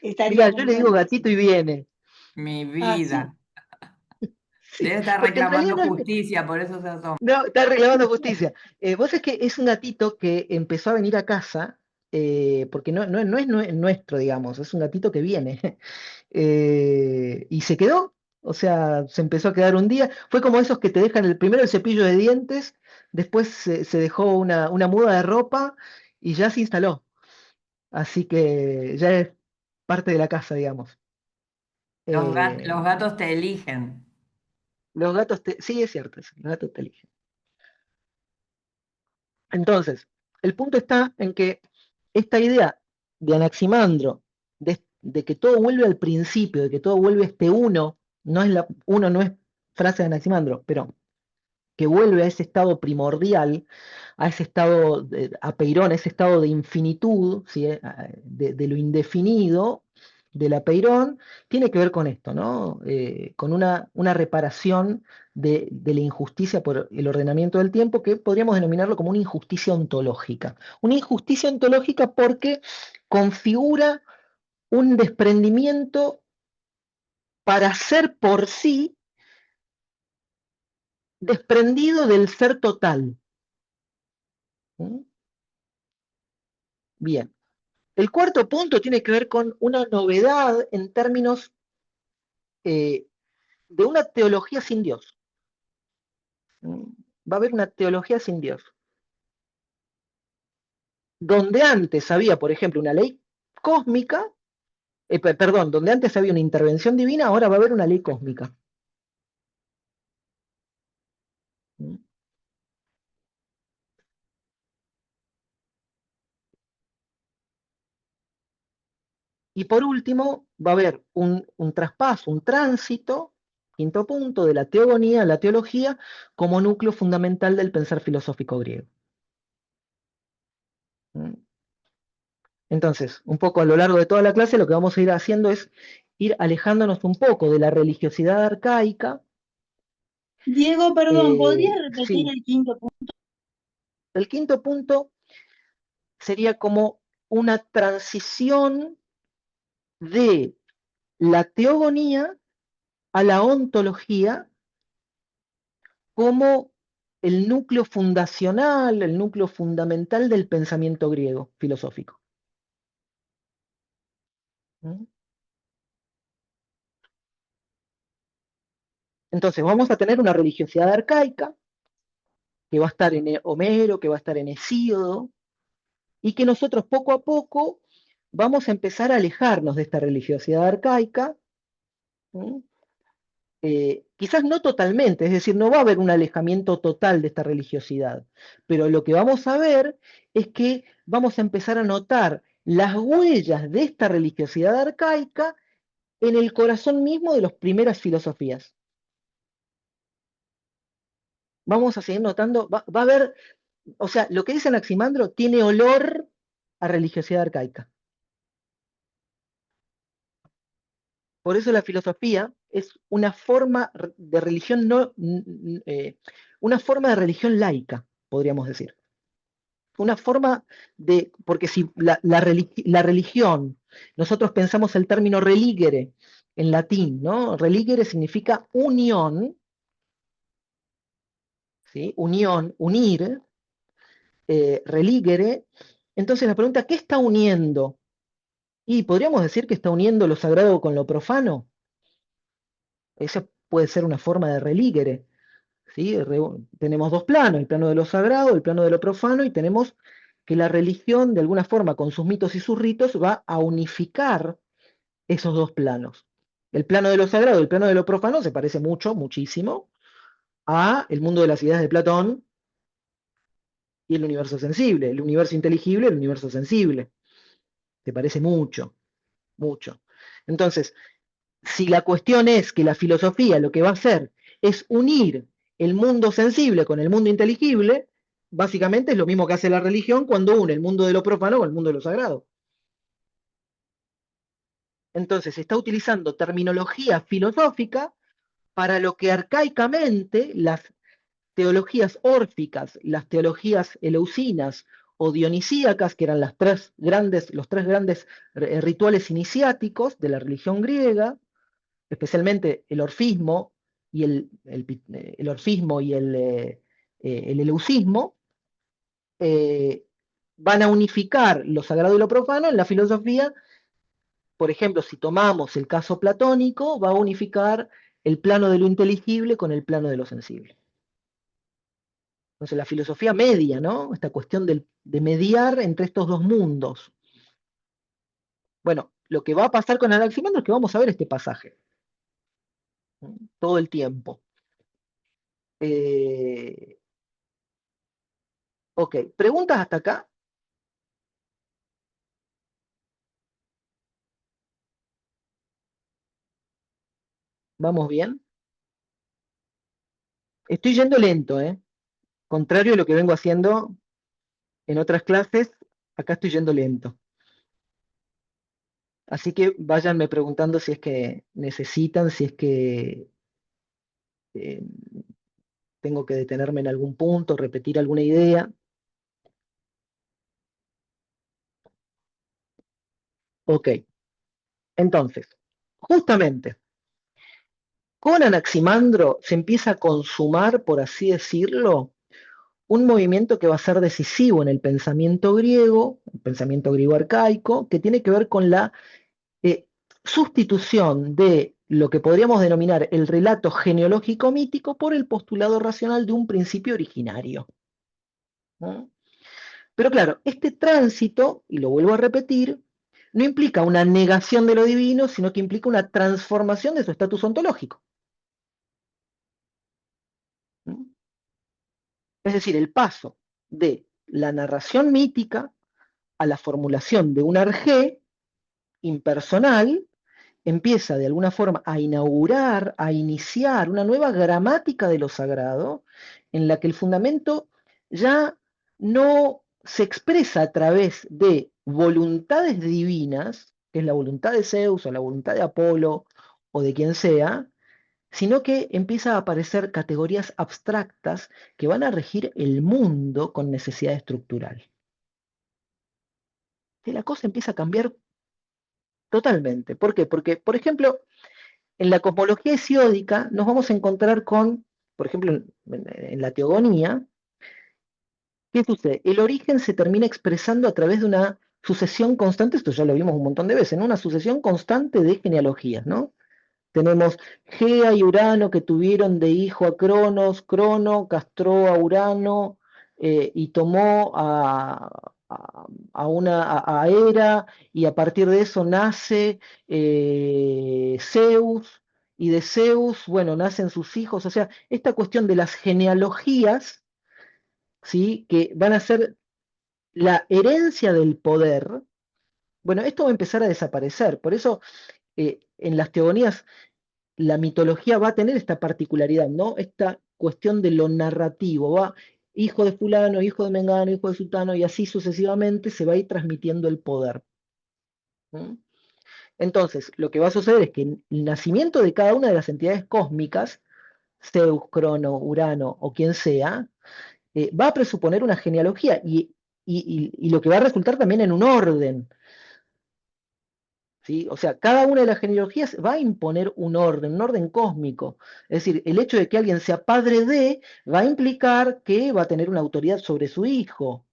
Estaría Mirá, yo muy le digo bueno eso. gatito y viene. mi Ah, sí. vida. Sí, Debe estar porque en realidad reclamando no es, justicia, por eso se asoma. no, está reclamando justicia. Vos es que es un gatito que empezó a venir a casa, porque no es nuestro, digamos, es un gatito que viene. Y se quedó, o sea, se empezó a quedar un día. Fue como esos que te dejan primero el cepillo de dientes, después se dejó una muda de ropa y ya se instaló. Así que ya es parte de la casa, digamos. Los Eh, gatos te eligen. los gatos sí, es cierto, los gatos te eligen. Entonces, el punto está en que esta idea de Anaximandro, de que todo vuelve al principio, de que todo vuelve a este uno, uno no es frase de Anaximandro, pero que vuelve a ese estado primordial, a ese estado a Peirón, a ese estado de infinitud, ¿sí? De lo indefinido, de la Peirón tiene que ver con esto, ¿no? Con una reparación de la injusticia por el ordenamiento del tiempo, que podríamos denominarlo como una injusticia ontológica. Una injusticia ontológica porque configura un desprendimiento para ser por sí desprendido del ser total. ¿Mm? Bien. El cuarto punto tiene que ver con una novedad en términos de una teología sin Dios. ¿Mm? Va a haber una teología sin Dios. Donde antes había, por ejemplo, una ley cósmica, perdón, donde antes había una intervención divina, ahora va a haber una ley cósmica. ¿Mm? Y por último, va a haber un traspaso, un tránsito, quinto punto, de la teogonía a la teología como núcleo fundamental del pensar filosófico griego. ¿Mm? Entonces, un poco a lo largo de toda la clase, lo que vamos a ir haciendo es ir alejándonos un poco de la religiosidad arcaica. Diego, perdón, ¿podrías repetir Sí, el quinto punto? el quinto punto sería como una transición de la teogonía a la ontología como el núcleo fundacional, el núcleo fundamental del pensamiento griego filosófico. ¿Mm? Entonces vamos a tener una religiosidad arcaica que va a estar en Homero, que va a estar en Hesíodo, y que nosotros poco a poco vamos a empezar a alejarnos de esta religiosidad arcaica. ¿Mm? Quizás no totalmente, es decir, no va a haber un alejamiento total de esta religiosidad, pero lo que vamos a ver es que vamos a empezar a notar las huellas de esta religiosidad arcaica en el corazón mismo de las primeras filosofías. Vamos a seguir notando, va a haber, o sea, lo que dice Anaximandro tiene olor a religiosidad arcaica. Por eso la filosofía es una forma de religión una forma de religión laica, podríamos decir. Una forma de, porque si la religión, nosotros pensamos el término religere en latín, ¿no? Religere significa unión, ¿sí? Unión, unir, religere. Entonces la pregunta, ¿qué está uniendo? Y podríamos decir que está uniendo lo sagrado con lo profano. Esa puede ser una forma de religere. ¿Sí? Tenemos dos planos, el plano de lo sagrado, el plano de lo profano, y tenemos que la religión, de alguna forma, con sus mitos y sus ritos, va a unificar esos dos planos. El plano de lo sagrado y el plano de lo profano se parece mucho, muchísimo, a el mundo de las ideas de Platón y el universo sensible, el universo inteligible, el universo sensible. Se parece mucho, mucho. Entonces, si la cuestión es que la filosofía lo que va a hacer es unir el mundo sensible con el mundo inteligible, básicamente es lo mismo que hace la religión cuando une el mundo de lo profano con el mundo de lo sagrado. Entonces está utilizando terminología filosófica para lo que arcaicamente las teologías órficas, las teologías eleusinas o dionisíacas, que eran los tres grandes rituales iniciáticos de la religión griega, especialmente el orfismo y el orfismo y el eleusismo, van a unificar lo sagrado y lo profano en la filosofía. Por ejemplo, si tomamos el caso platónico, va a unificar el plano de lo inteligible con el plano de lo sensible. Entonces la filosofía media, ¿no? Esta cuestión de mediar entre estos dos mundos. Bueno, lo que va a pasar con Anaximandro es que vamos a ver este pasaje todo el tiempo. Ok, ¿preguntas hasta acá? ¿Vamos bien? Estoy yendo lento, ¿eh? Contrario a lo que vengo haciendo en otras clases, acá estoy yendo lento. Así que váyanme preguntando si es que necesitan, si es que eh, tengo que detenerme en algún punto, repetir alguna idea. Ok, entonces, justamente, con Anaximandro se empieza a consumar, por así decirlo, un movimiento que va a ser decisivo en el pensamiento griego arcaico, que tiene que ver con la sustitución de lo que podríamos denominar el relato genealógico mítico por el postulado racional de un principio originario. ¿No? Pero claro, este tránsito, y lo vuelvo a repetir, no implica una negación de lo divino, sino que implica una transformación de su estatus ontológico. ¿No? Es decir, el paso de la narración mítica a la formulación de un arjé impersonal empieza de alguna forma a inaugurar, a iniciar una nueva gramática de lo sagrado, en la que el fundamento ya no se expresa a través de voluntades divinas, que es la voluntad de Zeus o la voluntad de Apolo o de quien sea, sino que empieza a aparecer categorías abstractas que van a regir el mundo con necesidad estructural. Y la cosa empieza a cambiar totalmente. ¿Por qué? Porque, por ejemplo, en la cosmología hesiódica nos vamos a encontrar con, por ejemplo, en la teogonía, ¿qué sucede? El origen se termina expresando a través de una sucesión constante, esto ya lo vimos un montón de veces, ¿no? Una sucesión constante de genealogías, ¿no? Tenemos Gea y Urano que tuvieron de hijo a Cronos, Crono castró a Urano y tomó a Hera, y a partir de eso nace Zeus, y de Zeus, bueno, nacen sus hijos. O sea, esta cuestión de las genealogías, ¿sí? Que van a ser la herencia del poder, bueno, esto va a empezar a desaparecer. Por eso, en las teogonías la mitología va a tener esta particularidad, ¿no? Esta cuestión de lo narrativo, va hijo de fulano, hijo de mengano, hijo de sultano, y así sucesivamente se va a ir transmitiendo el poder. ¿Mm? Entonces, lo que va a suceder es que el nacimiento de cada una de las entidades cósmicas, Zeus, Crono, Urano o quien sea, va a presuponer una genealogía y lo que va a resultar también en un orden. ¿Sí? O sea, cada una de las genealogías va a imponer un orden cósmico. Es decir, el hecho de que alguien sea padre de va a implicar que va a tener una autoridad sobre su hijo,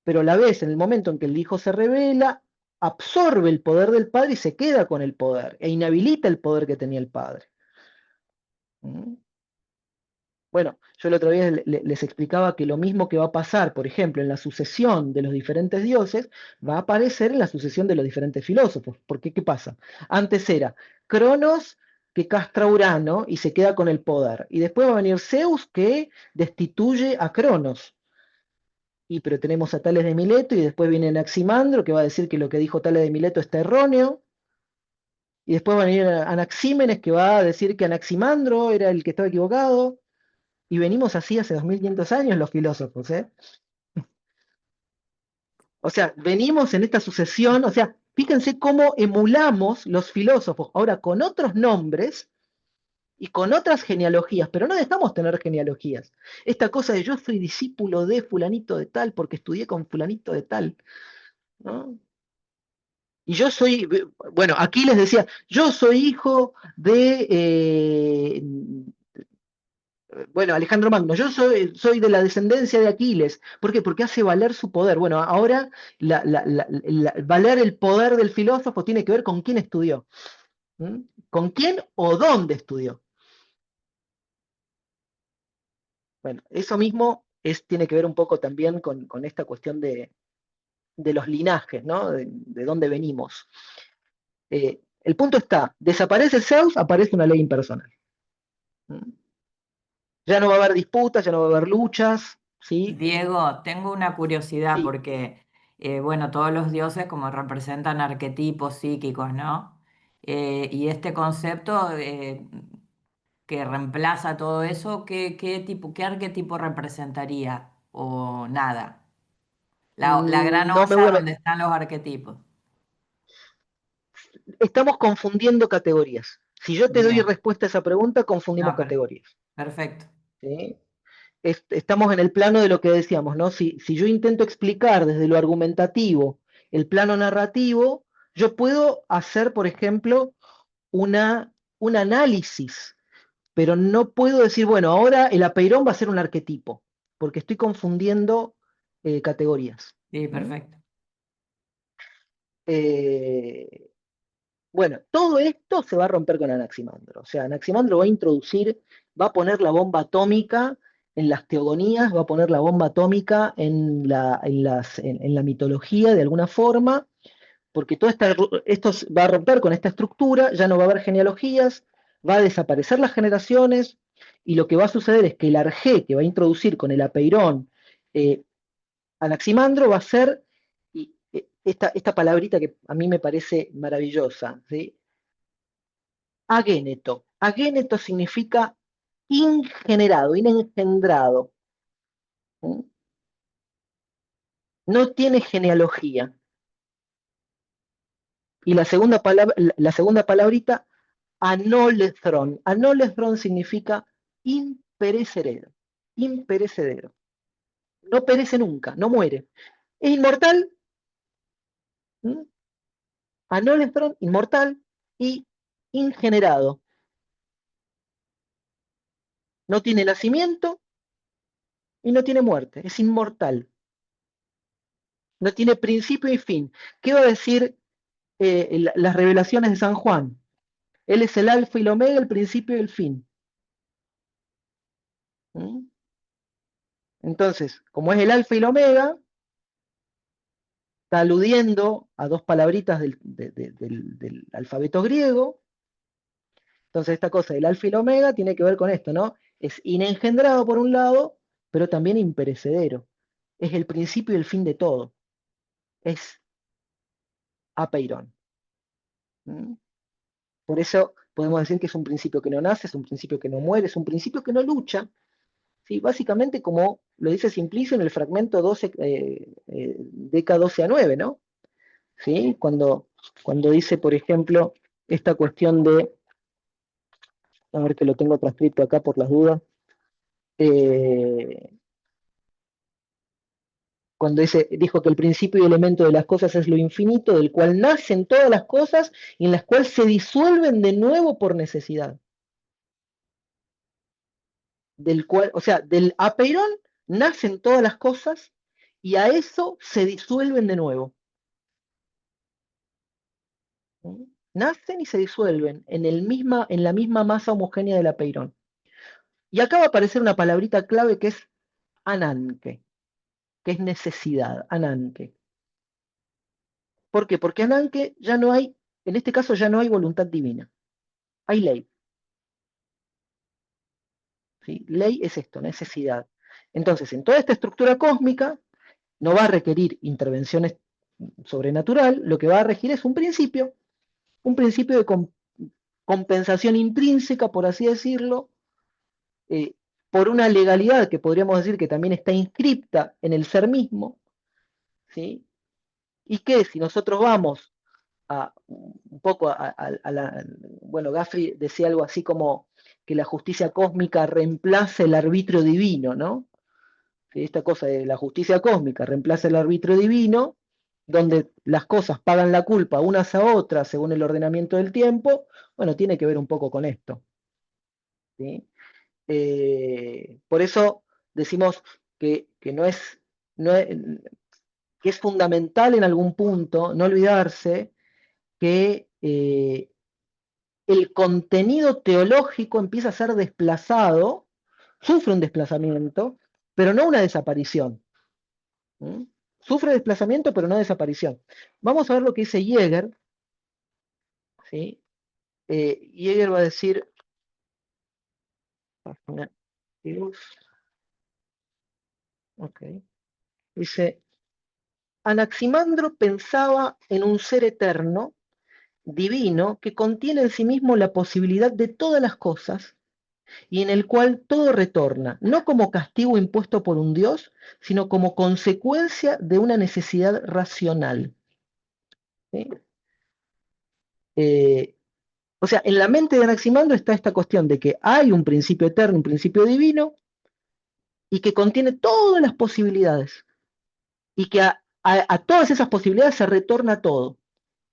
pero a la vez, en el momento en que el hijo se revela, absorbe el poder del padre y se queda con el poder, e inhabilita el poder que tenía el padre. ¿Mm? Bueno, yo la otra vez les explicaba que lo mismo que va a pasar, por ejemplo, en la sucesión de los diferentes dioses, va a aparecer en la sucesión de los diferentes filósofos. Porque, ¿qué pasa? Antes era Cronos que castra a Urano y se queda con el poder. Y después va a venir Zeus que destituye a Cronos. Pero tenemos a Tales de Mileto y después viene Anaximandro que va a decir que lo que dijo Tales de Mileto está erróneo. Y después va a venir Anaxímenes que va a decir que Anaximandro era el que estaba equivocado. Y venimos así hace 2500 años los filósofos, ¿eh? O sea, venimos en esta sucesión, o sea, fíjense cómo emulamos los filósofos ahora con otros nombres y con otras genealogías, pero no dejamos tener genealogías. Esta cosa de yo soy discípulo de fulanito de tal porque estudié con fulanito de tal, ¿no? Y yo soy, bueno, aquí les decía, yo soy hijo de bueno, Alejandro Magno, yo soy de la descendencia de Aquiles. ¿Por qué? Porque hace valer su poder. Bueno, ahora valer el poder del filósofo tiene que ver con quién estudió. ¿Mm? ¿Con quién o dónde estudió? Bueno, eso mismo tiene que ver un poco también con esta cuestión de los linajes, ¿no? De dónde venimos. El punto está, desaparece Zeus, aparece una ley impersonal. ¿Mm? Ya no va a haber disputas, ya no va a haber luchas, ¿sí? Diego, tengo una curiosidad Sí. porque, bueno, todos los dioses como representan arquetipos psíquicos, ¿no? Y este concepto que reemplaza todo eso, ¿qué tipo, qué arquetipo representaría? O nada. La gran No me voy olla a donde están los arquetipos. estamos confundiendo categorías. Si yo te doy Bien. respuesta a esa pregunta, confundimos No, categorías. perfecto. ¿Sí? Estamos en el plano de lo que decíamos, ¿no? Si yo intento explicar desde lo argumentativo el plano narrativo, yo puedo hacer, por ejemplo, un análisis, pero no puedo decir, bueno, ahora el apeirón va a ser un arquetipo, porque estoy confundiendo categorías. Sí, perfecto. Bueno, todo esto se va a romper con Anaximandro. O sea, Anaximandro va a introducir, va a poner la bomba atómica en las teogonías, va a poner la bomba atómica en la mitología de alguna forma, porque esto va a romper con esta estructura, ya no va a haber genealogías, va a desaparecer las generaciones, y lo que va a suceder es que el arjé que va a introducir con el apeirón Anaximandro va a ser esta palabrita que a mí me parece maravillosa, ¿sí? Agéneto. Agéneto significa ingenerado, inengendrado. ¿Mm? No tiene genealogía. Y la segunda palabrita, anolethron. Anolethron significa imperecedero. Imperecedero. No perece nunca, no muere. Es inmortal. ¿Mm? Anolethron, inmortal y ingenerado. No tiene nacimiento y no tiene muerte. Es inmortal. No tiene principio y fin. ¿Qué va a decir las revelaciones de San Juan? Él es el alfa y el omega, el principio y el fin. ¿Mm? Entonces, como es el alfa y el omega, está aludiendo a dos palabritas del alfabeto griego. Entonces, esta cosa del alfa y el omega tiene que ver con esto, ¿no? Es inengendrado por un lado, pero también imperecedero. Es el principio y el fin de todo. Es apeirón. ¿Mm? Por eso podemos decir que es un principio que no nace, es un principio que no muere, es un principio que no lucha. ¿Sí? Básicamente, como lo dice Simplicio en el fragmento 12, DK 12 a 9, ¿no? ¿Sí? Cuando dice, por ejemplo, esta cuestión de, a ver que lo tengo transcrito acá por las dudas, eh, cuando dijo que el principio y elemento de las cosas es lo infinito, del cual nacen todas las cosas y en las cuales se disuelven de nuevo por necesidad. Del cual, o sea, del apeirón nacen todas las cosas y a eso se disuelven de nuevo. ¿Mm? Nacen y se disuelven en la misma masa homogénea del apeirón. Y acá va a aparecer una palabrita clave que es ananque, que es necesidad, ananque. ¿Por qué? Porque ananque ya no hay, en este caso ya no hay voluntad divina, hay ley. ¿Sí? Ley es esto, necesidad. Entonces, en toda esta estructura cósmica, no va a requerir intervenciones sobrenatural, lo que va a regir es un principio de compensación intrínseca, por así decirlo, por una legalidad que podríamos decir que también está inscripta en el ser mismo, ¿sí? Y que si nosotros vamos un poco bueno, Gaffrey decía algo así como que la justicia cósmica reemplaza el arbitrio divino, ¿no? ¿Sí? Esta cosa de la justicia cósmica reemplaza el arbitrio divino, donde las cosas pagan la culpa unas a otras según el ordenamiento del tiempo, bueno, tiene que ver un poco con esto. ¿Sí? Por eso decimos que no es, que es fundamental en algún punto no olvidarse que el contenido teológico empieza a ser desplazado, sufre un desplazamiento, pero no una desaparición. ¿Mm? Sufre desplazamiento, pero no desaparición. Vamos a ver lo que dice Jäger. ¿Sí? Jäger va a decir, okay. Dice, Anaximandro pensaba en un ser eterno, divino, que contiene en sí mismo la posibilidad de todas las cosas y en el cual todo retorna, no como castigo impuesto por un Dios, sino como consecuencia de una necesidad racional. ¿Sí? O sea, en la mente de Anaximandro está esta cuestión de que hay un principio eterno, un principio divino, y que contiene todas las posibilidades, y que a todas esas posibilidades se retorna todo.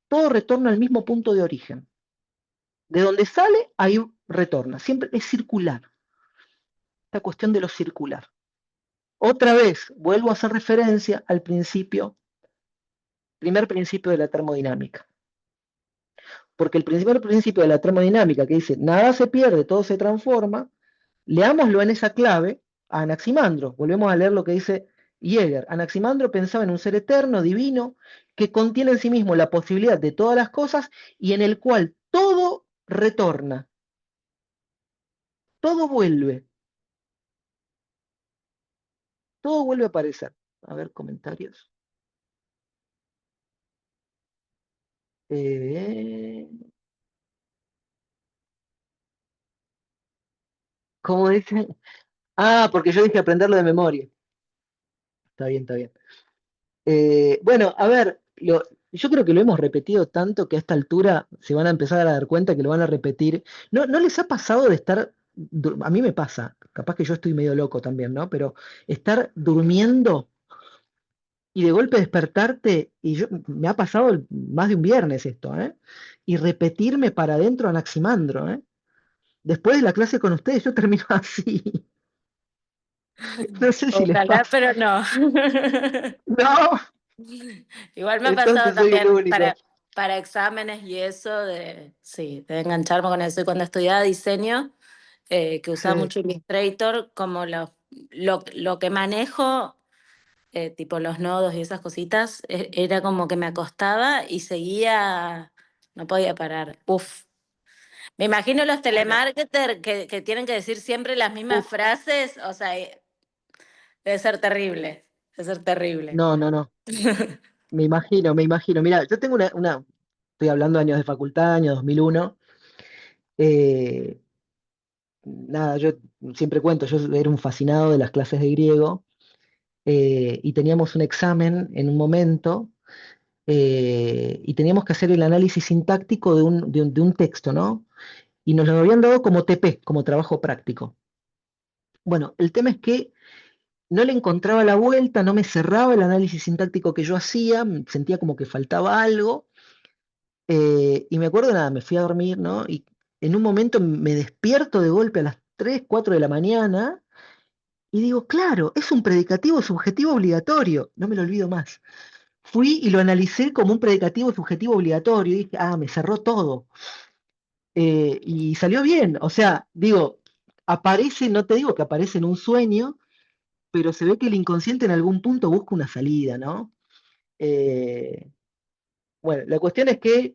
Todo retorna al mismo punto de origen. De donde sale, ahí retorna. Siempre es circular. Esta cuestión de lo circular. Otra vez, vuelvo a hacer referencia al primer principio de la termodinámica. Porque el primer principio de la termodinámica que dice, nada se pierde, todo se transforma, leámoslo en esa clave a Anaximandro. Volvemos a leer lo que dice Jäger. Anaximandro pensaba en un ser eterno, divino, que contiene en sí mismo la posibilidad de todas las cosas y en el cual todo retorna, todo vuelve a aparecer. A ver, comentarios. ¿Cómo dicen? Ah, porque yo dije aprenderlo de memoria. Está bien, está bien. Bueno, a ver, yo creo que lo hemos repetido tanto que a esta altura se van a empezar a dar cuenta que lo van a repetir. ¿No les ha pasado de estar, a mí me pasa, capaz que yo estoy medio loco también, ¿no? Pero estar durmiendo y de golpe despertarte, y me ha pasado más de un viernes esto, ¿eh? Y repetirme para adentro Anaximandro, ¿eh? Después de la clase con ustedes yo termino así. No sé si les Ojalá, pasa. pero no. No, Igual me ha pasado entonces soy el también único. para exámenes y eso, sí, de engancharme con eso. Y cuando estudiaba diseño, que usaba Sí. mucho Illustrator, como lo que manejo, tipo los nodos y esas cositas, era como que me acostaba y seguía, no podía parar. Uf. Me imagino los telemarketers que tienen que decir siempre las mismas Uf, frases, o sea, debe ser terrible, debe ser terrible. no, no, no. Me imagino, me imagino. Mira, yo tengo estoy hablando de años de facultad, año 2001. eh, Nada, yo siempre cuento, yo era un fascinado de las clases de griego, y teníamos un examen en un momento, y teníamos que hacer el análisis sintáctico de un texto, ¿no? Y nos lo habían dado como TP, como trabajo práctico. Bueno, el tema es que no le encontraba la vuelta, no me cerraba el análisis sintáctico que yo hacía, sentía como que faltaba algo. Y me acuerdo, nada, me fui a dormir, ¿no? Y en un momento me despierto de golpe a las 3 4 de la mañana y digo, claro, es un predicativo subjetivo obligatorio, no me lo olvido más. Fui y lo analicé como un predicativo subjetivo obligatorio y dije, ah, me cerró todo. Y salió bien, o sea, digo, aparece, no te digo que aparece en un sueño, pero se ve que el inconsciente en algún punto busca una salida, ¿no? Eh, bueno, la cuestión es que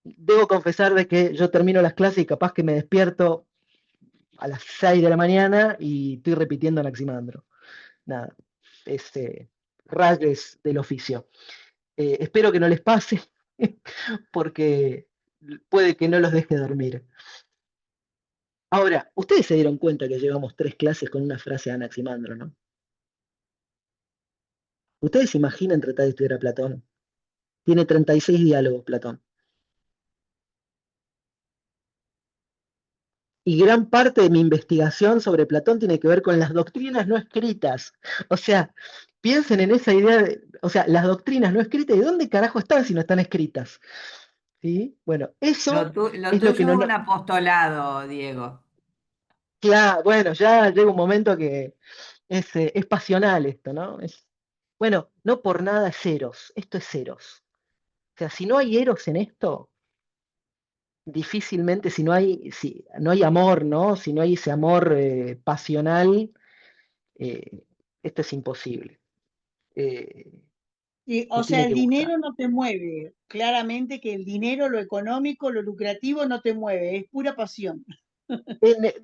debo confesar de que yo termino las clases y capaz que me despierto a las 6 de la mañana y estoy repitiendo Anaximandro. Nada, rayos del oficio. Espero que no les pase, porque puede que no los deje dormir. Ahora, ustedes se dieron cuenta que llevamos 3 clases con una frase de Anaximandro, ¿no? Ustedes se imaginan tratar de estudiar a Platón. Tiene 36 diálogos, Platón. Y gran parte de mi investigación sobre Platón tiene que ver con las doctrinas no escritas. O sea, piensen en esa idea o sea, las doctrinas no escritas, ¿de dónde carajo están si no están escritas? ¿Sí? Bueno, eso Lo es lo que tuyo nos... es un apostolado, Diego. Claro, bueno, ya llega un momento que es pasional esto, ¿no? Bueno, no por nada es Eros, esto es Eros. O sea, si no hay Eros en esto, difícilmente, si no hay amor, ¿no? Si no hay ese amor pasional, eh, esto es imposible. Eh, Y, o Me sea, tiene el que gustar. dinero no te mueve. Claramente que el dinero, lo económico, lo lucrativo no te mueve, es pura pasión.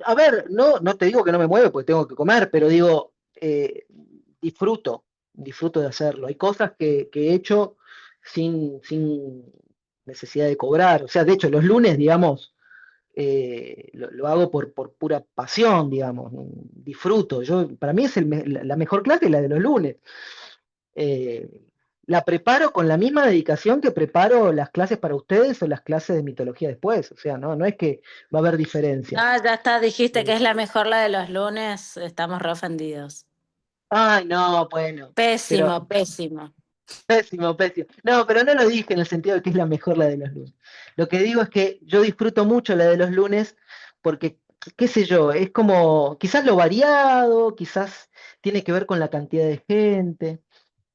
A ver, no te digo que no me mueve porque tengo que comer, pero digo, disfruto de hacerlo. Hay cosas que he hecho sin necesidad de cobrar. O sea, de hecho, los lunes, digamos, lo hago por pura pasión, digamos. Disfruto. Para mí es la mejor clase la de los lunes. Eh, la preparo con la misma dedicación que preparo las clases para ustedes o las clases de mitología después. O sea, no es que va a haber diferencia. Ah, ya está, dijiste que es la mejor la de los lunes, estamos re ofendidos. Ay, no, bueno. Pero Pésimo, pésimo. pésimo, pésimo. No, pero no lo dije en el sentido de que es la mejor la de los lunes. Lo que digo es que yo disfruto mucho la de los lunes porque, qué sé yo, es como, quizás lo variado, quizás tiene que ver con la cantidad de gente.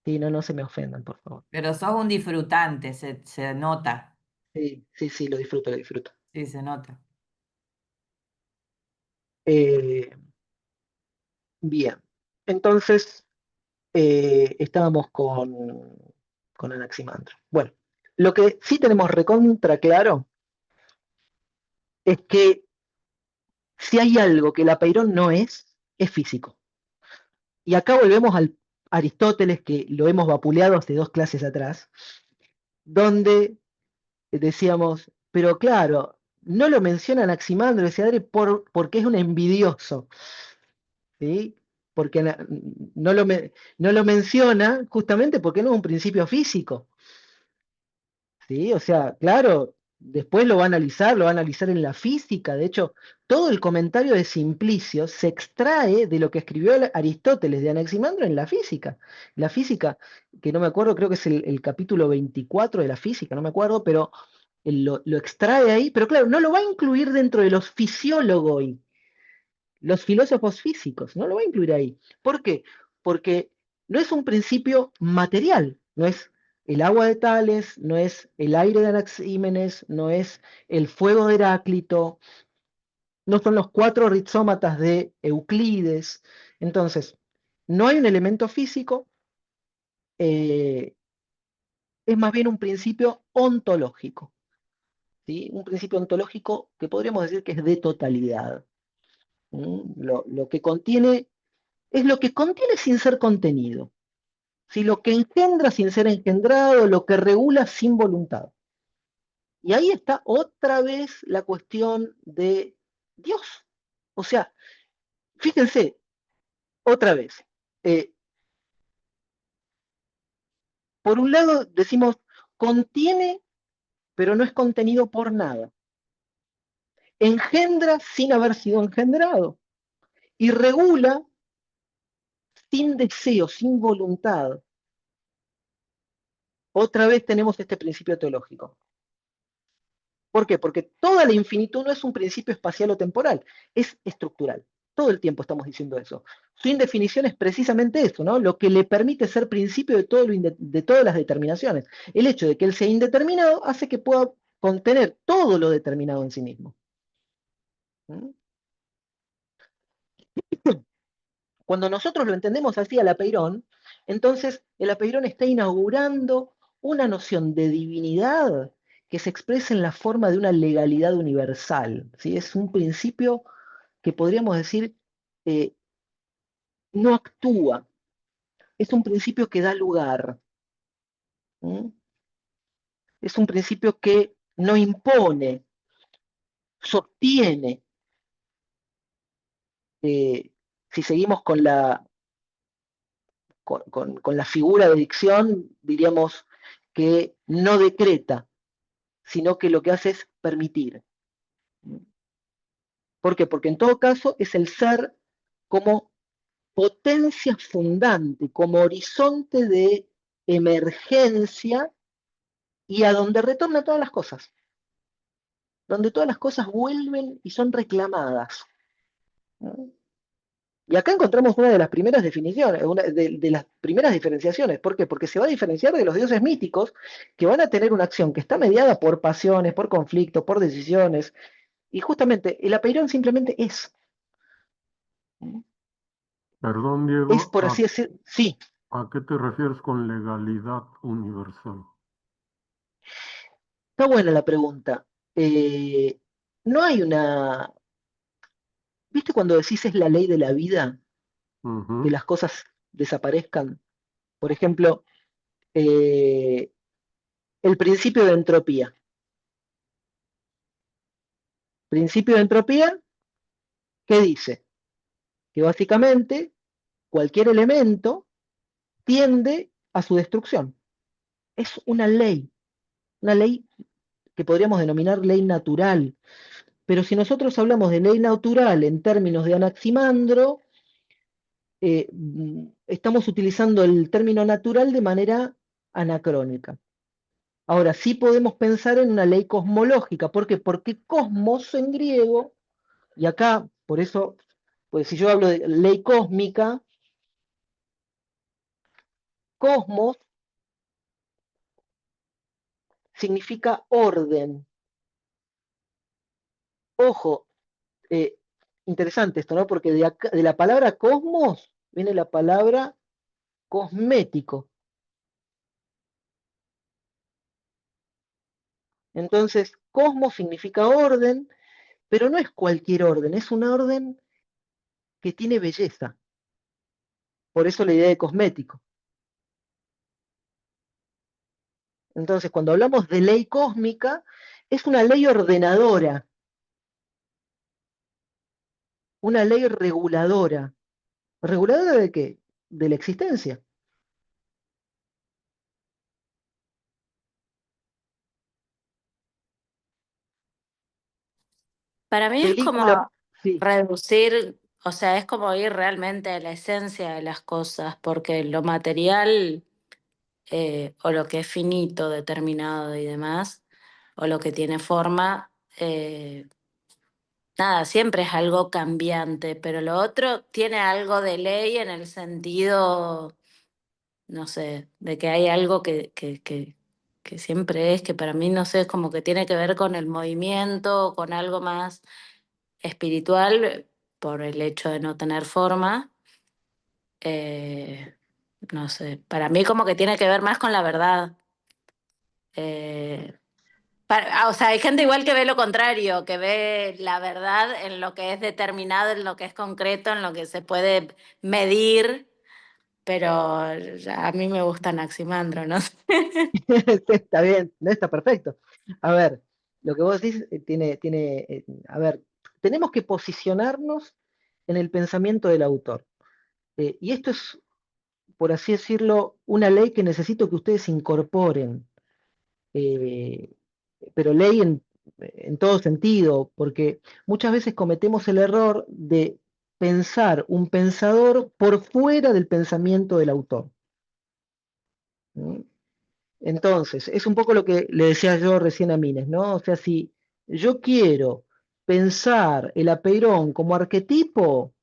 Sí, no se me ofendan, por favor. Pero sos un disfrutante, se nota. Sí, sí, sí, lo disfruto, lo disfruto. Sí, se nota. Eh, bien. Entonces, estábamos con Anaximandro. Bueno, lo que sí tenemos recontra claro es que si hay algo que el apeirón no es físico. Y acá volvemos al Aristóteles, que lo hemos vapuleado hace 2 clases atrás, donde decíamos, pero claro, no lo menciona Anaximandro, decía Adri, porque es un envidioso, ¿sí? Porque no lo menciona justamente porque no es un principio físico. ¿Sí? O sea, claro, después lo va a analizar en la física. De hecho, todo el comentario de Simplicio se extrae de lo que escribió Aristóteles de Anaximandro en la física. La física, que no me acuerdo, creo que es el capítulo 24 de la física, no me acuerdo, pero él lo extrae ahí, pero claro, no lo va a incluir dentro de los fisiólogos y los filósofos físicos, no lo va a incluir ahí. ¿Por qué? Porque no es un principio material, no es el agua de Tales, no es el aire de Anaxímenes, no es el fuego de Heráclito, no son los 4 rizómatas de Euclides. Entonces, no hay un elemento físico, eh, es más bien un principio ontológico, ¿sí? Un principio ontológico que podríamos decir que es de totalidad. Lo que contiene es lo que contiene sin ser contenido. Si lo que engendra sin ser engendrado, lo que regula sin voluntad. Y ahí está otra vez la cuestión de Dios. O sea, fíjense, otra vez. eh, por un lado decimos, contiene, pero no es contenido por nada. Engendra sin haber sido engendrado. Y regula sin deseo, sin voluntad. Otra vez tenemos este principio teológico. ¿Por qué? Porque toda la infinitud no es un principio espacial o temporal, es estructural. Todo el tiempo estamos diciendo eso. Su indefinición es precisamente eso, ¿no? Lo que le permite ser principio de, de todas las determinaciones. El hecho de que él sea indeterminado hace que pueda contener todo lo determinado en sí mismo. ¿Mm? Cuando nosotros lo entendemos así al apeirón, entonces el apeirón está inaugurando una noción de divinidad que se expresa en la forma de una legalidad universal. ¿Sí? Es un principio que podríamos decir eh, no actúa, es un principio que da lugar. ¿Mm? Es un principio que no impone, sostiene. Si seguimos con la figura de dicción, diríamos que no decreta, sino que lo que hace es permitir. ¿Por qué? Porque en todo caso es el ser como potencia fundante, como horizonte de emergencia y a donde retorna todas las cosas, donde todas las cosas vuelven y son reclamadas. ¿No? Y acá encontramos una de las primeras definiciones, una de las primeras diferenciaciones. ¿Por qué? Porque se va a diferenciar de los dioses místicos que van a tener una acción que está mediada por pasiones, por conflictos, por decisiones. Y justamente el apeirón simplemente es. Perdón, Es Diego, por así decir, sí. ¿a qué te refieres con legalidad universal? Está buena la pregunta. No hay una. ¿Viste cuando decís es la ley de la vida? Que Ujú. las cosas desaparezcan. Por ejemplo, eh, el principio de entropía. Principio de entropía, ¿qué dice? Que básicamente cualquier elemento tiende a su destrucción. es una ley que podríamos denominar ley natural. Pero si nosotros hablamos de ley natural en términos de Anaximandro, estamos utilizando el término natural de manera anacrónica. Ahora, sí podemos pensar en una ley cosmológica. ¿Por qué? Porque cosmos en griego, y acá, por eso, pues si yo hablo de ley cósmica, cosmos significa orden. Ojo, eh, interesante esto, ¿no? Porque de la palabra cosmos viene la palabra cosmético. Entonces, cosmos significa orden, pero no es cualquier orden, es un orden que tiene belleza. Por eso la idea de cosmético. Entonces, cuando hablamos de ley cósmica, es una ley ordenadora, una ley reguladora. ¿Reguladora de qué? De la existencia. Para mí es Película, como sí, reducir, o sea, es como ir realmente a la esencia de las cosas, porque lo material o lo que es finito, determinado y demás, o lo que tiene forma, nada, siempre es algo cambiante, pero lo otro tiene algo de ley en el sentido, no sé, de que hay algo que siempre es, que para mí, no sé, es como que tiene que ver con el movimiento, con algo más espiritual, por el hecho de no tener forma. eh, no sé, para mí como que tiene que ver más con la verdad. Eh, o sea, hay gente igual que ve lo contrario, que ve la verdad en lo que es determinado, en lo que es concreto, en lo que se puede medir, pero a mí me gusta Naximandro, ¿no? está bien, no está perfecto. A ver, lo que vos decís a ver, tenemos que posicionarnos en el pensamiento del autor. Y esto es, por así decirlo, una ley que necesito que ustedes incorporen. eh, pero ley en todo sentido, porque muchas veces cometemos el error de pensar un pensador por fuera del pensamiento del autor. ¿Mm? Entonces, es un poco lo que le decía yo recién a Mines, ¿no? O sea, si yo quiero pensar el apeirón como arquetipo,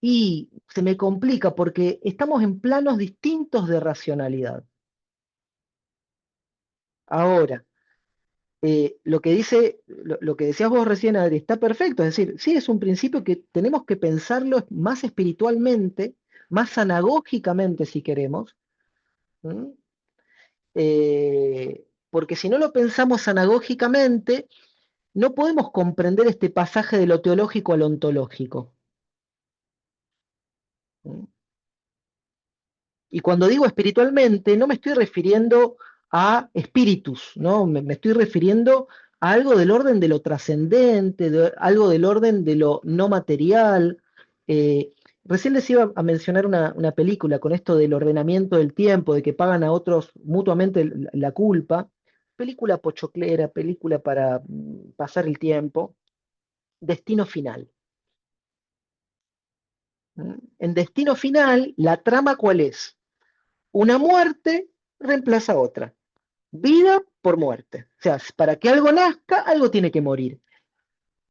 y se me complica porque estamos en planos distintos de racionalidad. Ahora, lo que decías vos recién, Adri, está perfecto. Es decir, sí, es un principio que tenemos que pensarlo más espiritualmente, más anagógicamente, si queremos. ¿Mm? Porque si no lo pensamos anagógicamente, no podemos comprender este pasaje de lo teológico a lo ontológico. ¿Mm? Y cuando digo espiritualmente, no me estoy refiriendo a espíritus, ¿no? Me estoy refiriendo a algo del orden de lo trascendente, algo del orden de lo no material. Eh, Recién les iba a mencionar una película con esto del ordenamiento del tiempo, de que pagan a otros mutuamente la culpa. Película pochoclera, película para pasar el tiempo. Destino Final. ¿Mm? En Destino Final, la trama ¿cuál es? Una muerte reemplaza a otra. Vida por muerte. O sea, para que algo nazca, algo tiene que morir.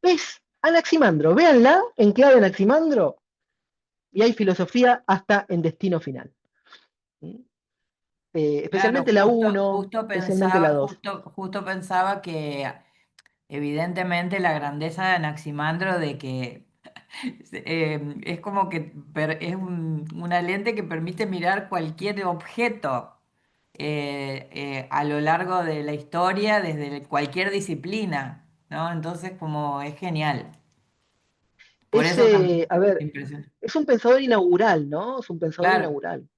Es Anaximandro. Véanla en clave Anaximandro. Y hay filosofía hasta en Destino Final. Claro, Especialmente la uno, justo especialmente la pensaba, 2. justo pensaba que evidentemente la grandeza de Anaximandro de que es como que es una lente que permite mirar cualquier objeto a lo largo de la historia, desde cualquier disciplina, ¿no? Entonces, como es genial. Por eso también, A ver, impresionante. es un pensador inaugural, ¿no? Es un pensador Claro, inaugural.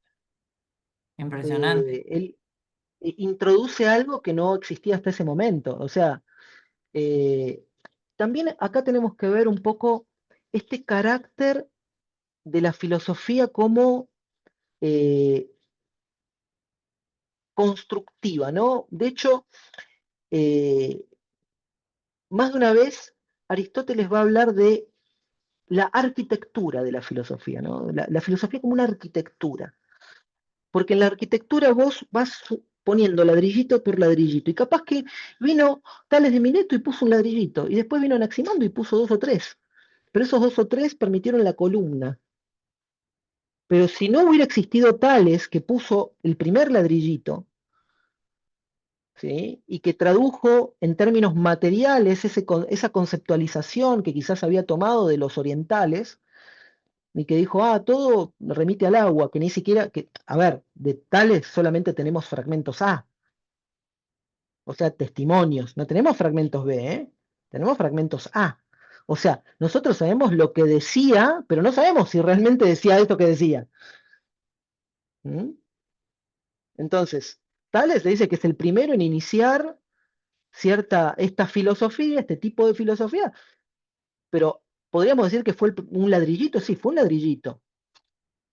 impresionante. Él introduce algo que no existía hasta ese momento. O sea, eh, también acá tenemos que ver un poco este carácter de la filosofía como eh, constructiva, ¿no? De hecho, eh, más de una vez Aristóteles va a hablar de la arquitectura de la filosofía, ¿no? La filosofía como una arquitectura. Porque en la arquitectura vos vas poniendo ladrillito por ladrillito. Y capaz que vino Tales de Mileto y puso un ladrillito. Y después vino Anaximandro y puso 2 o 3. Pero esos 2 o 3 permitieron la columna. Pero si no hubiera existido Tales que puso el primer ladrillito, ¿sí? Y que tradujo en términos materiales esa conceptualización que quizás había tomado de los orientales, y que dijo, todo remite al agua, que ni siquiera, a ver, de Tales solamente tenemos fragmentos A, o sea, testimonios, no tenemos fragmentos B, ¿eh? Tenemos fragmentos A. O sea, nosotros sabemos lo que decía, pero no sabemos si realmente decía esto que decía. ¿Mm? Entonces, Tales le dice que es el primero en iniciar esta filosofía, este tipo de filosofía, pero podríamos decir que fue un ladrillito, sí, fue un ladrillito.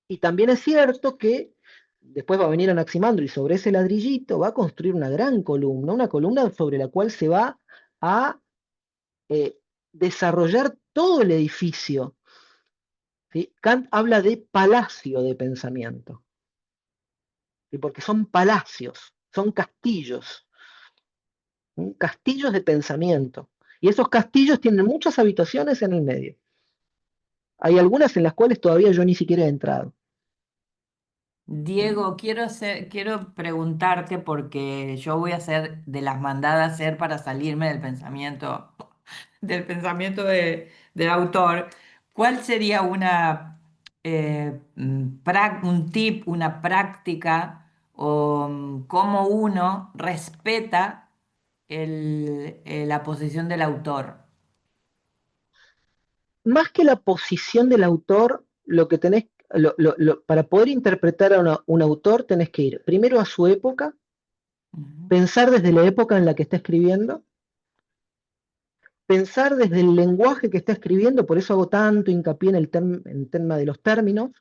Y también es cierto que después va a venir Anaximandro y sobre ese ladrillito va a construir una columna sobre la cual se va a eh, desarrollar todo el edificio. ¿Sí? Kant habla de palacio de pensamiento, ¿sí? Porque son palacios, son castillos, ¿sí? Castillos de pensamiento. Y esos castillos tienen muchas habitaciones en el medio. Hay algunas en las cuales todavía yo ni siquiera he entrado. Diego, quiero preguntarte porque yo voy a ser de las mandadas a hacer para salirme del pensamiento, del pensamiento del autor. ¿Cuál sería un tip, una práctica o cómo uno respeta la posición del autor? Más que la posición del autor, lo que tenés, para poder interpretar a un autor, tenés que ir primero a su época, Ujú. pensar desde la época en la que está escribiendo, pensar desde el lenguaje que está escribiendo, por eso hago tanto hincapié en el tema de los términos.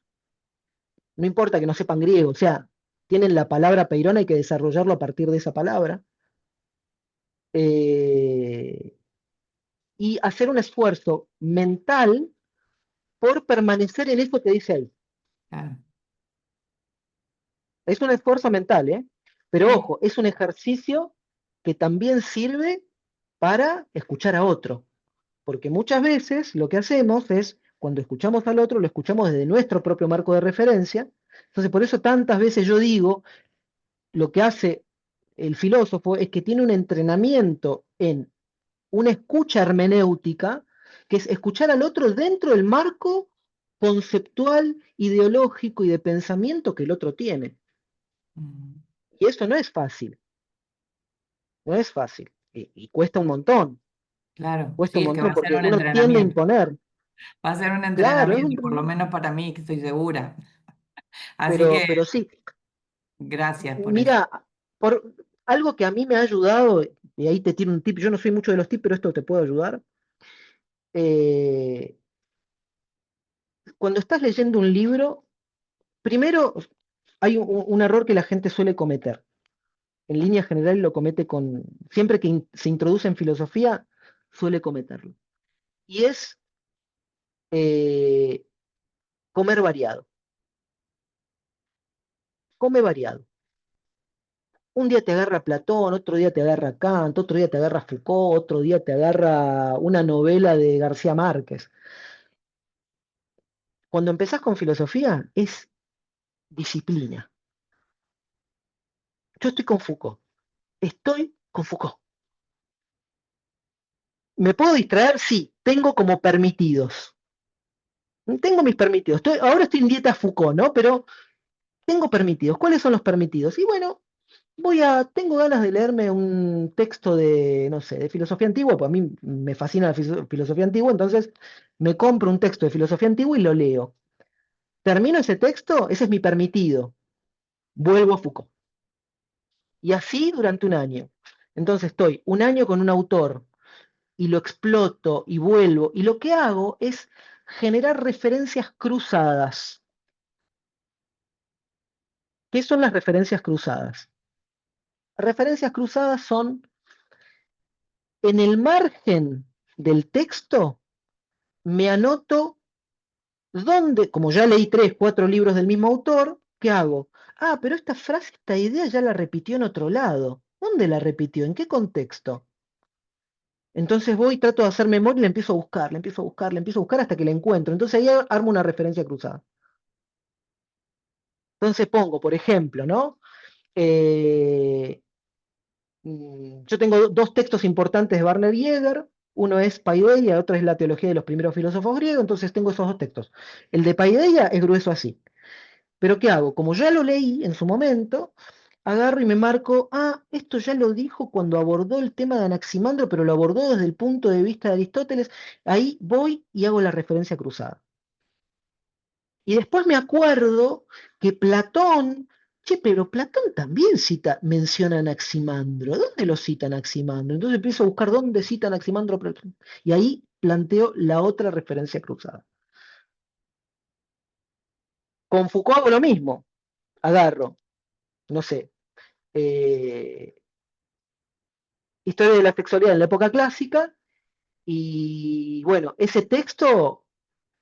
No importa que no sepan griego, o sea, tienen la palabra peirona, hay que desarrollarlo a partir de esa palabra. Eh, y hacer un esfuerzo mental por permanecer en eso que dice ahí. Claro. Es un esfuerzo mental, ¿eh? Pero Sí. ojo, es un ejercicio que también sirve para escuchar a otro. Porque muchas veces lo que hacemos es, cuando escuchamos al otro, lo escuchamos desde nuestro propio marco de referencia. Entonces, por eso tantas veces yo digo, lo que hace el filósofo es que tiene un entrenamiento en una escucha hermenéutica, que es escuchar al otro dentro del marco conceptual, ideológico y de pensamiento que el otro tiene. Mm. Y eso no es fácil, no es fácil. Y cuesta un montón, Claro, cuesta sí, un es que va montón, a ser porque un uno tiende a entrenamiento. imponer. Va a ser un Claro, entrenamiento, por lo menos para mí, que estoy segura. Así que pero sí, gracias por eso. mira, por algo que a mí me ha ayudado, y ahí te tiro un tip, yo no soy mucho de los tips, pero esto te puede ayudar. eh, Cuando estás leyendo un libro, primero hay un error que la gente suele cometer. En línea general lo comete siempre que se introduce en filosofía, suele cometerlo. Y es eh, comer variado. Come variado. Un día te agarra Platón, otro día te agarra Kant, otro día te agarra Foucault, otro día te agarra una novela de García Márquez. Cuando empezás con filosofía es disciplina. Yo estoy con Foucault. Estoy con Foucault. ¿Me puedo distraer? Sí, tengo como permitidos. Tengo mis permitidos. Ahora estoy en dieta Foucault, ¿no? Pero tengo permitidos. ¿Cuáles son los permitidos? Y bueno, tengo ganas de leerme un texto de, no sé, de filosofía antigua, pues a mí me fascina la filosofía antigua, entonces me compro un texto de filosofía antigua y lo leo. Termino ese texto, ese es mi permitido. Vuelvo a Foucault. Y así durante un año. Entonces estoy un año con un autor y lo exploto y vuelvo. Y lo que hago es generar referencias cruzadas. ¿Qué son las referencias cruzadas? Referencias cruzadas son en el margen del texto, me anoto dónde, como ya leí 3, 4 libros del mismo autor, ¿qué hago? Ah, pero esta frase, esta idea ya la repitió en otro lado. ¿Dónde la repitió? ¿En qué contexto? Entonces voy, trato de hacer memoria y le empiezo a buscar, le empiezo a buscar, le empiezo a buscar hasta que la encuentro. Entonces ahí armo una referencia cruzada. Entonces pongo, por ejemplo, ¿no? Yo tengo dos textos importantes de Werner Jäger, uno es Paideia, otro es la teología de los primeros filósofos griegos, entonces tengo esos dos textos. El de Paideia es grueso así. Pero ¿qué hago? Como ya lo leí en su momento, agarro y me marco, ah, esto ya lo dijo cuando abordó el tema de Anaximandro, pero lo abordó desde el punto de vista de Aristóteles, ahí voy y hago la referencia cruzada. Y después me acuerdo que Platón, che, pero Platón también menciona a Anaximandro. ¿Dónde lo cita Anaximandro? Entonces empiezo a buscar dónde cita Anaximandro Platón. Y ahí planteo la otra referencia cruzada. Con Foucault hago lo mismo. Agarro, no sé, eh, historia de la sexualidad en la época clásica, y bueno, ese texto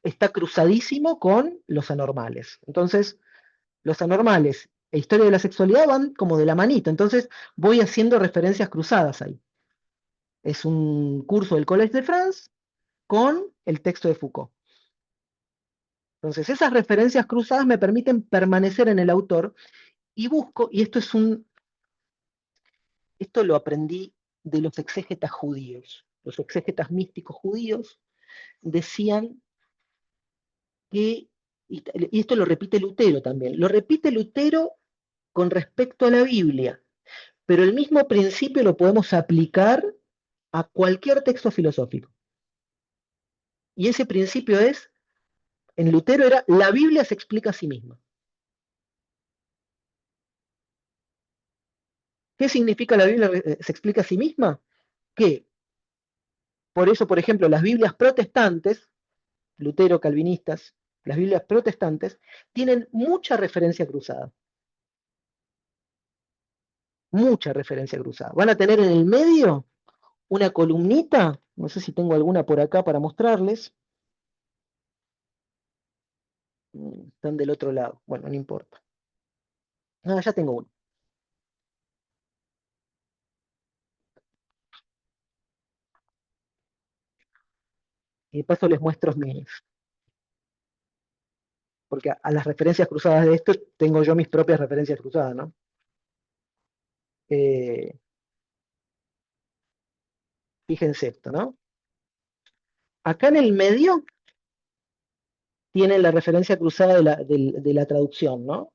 está cruzadísimo con los anormales. Entonces, los anormales e historia de la sexualidad van como de la manita, entonces voy haciendo referencias cruzadas ahí. Es un curso del Collège de France con el texto de Foucault. Entonces, esas referencias cruzadas me permiten permanecer en el autor y busco, y esto lo aprendí de los exégetas judíos. Los exégetas místicos judíos decían que, y esto lo repite Lutero también, lo repite Lutero con respecto a la Biblia, pero el mismo principio lo podemos aplicar a cualquier texto filosófico. Y ese principio es, en Lutero era, la Biblia se explica a sí misma. ¿Qué significa la Biblia se explica a sí misma? Que, por eso, por ejemplo, las Biblias protestantes, Lutero, calvinistas, las Biblias protestantes, tienen mucha referencia cruzada. Mucha referencia cruzada. Van a tener en el medio una columnita, no sé si tengo alguna por acá para mostrarles. Están del otro lado, bueno, no importa. Ah, ya tengo uno. Y de paso les muestro mis, porque a las referencias cruzadas de esto tengo yo mis propias referencias cruzadas, ¿no? Eh, Fíjense esto, ¿no? Acá en el medio tienen la referencia cruzada de la traducción, ¿no?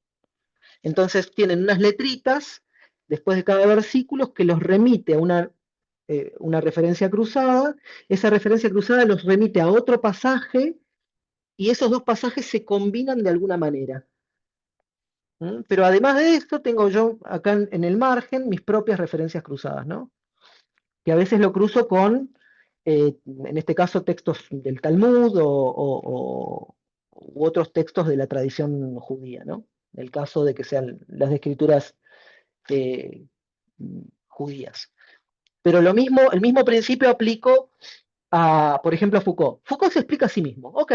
Entonces tienen unas letritas después de cada versículo que los remite a una referencia cruzada. Esa referencia cruzada los remite a otro pasaje y esos dos pasajes se combinan de alguna manera. Pero además de esto, tengo yo acá en el margen mis propias referencias cruzadas, ¿no? Que a veces lo cruzo con, en este caso, textos del Talmud u otros textos de la tradición judía, ¿no? En el caso de que sean las escrituras eh, judías. Pero lo mismo, el mismo principio aplico a, por ejemplo, a Foucault. Foucault se explica a sí mismo, ok.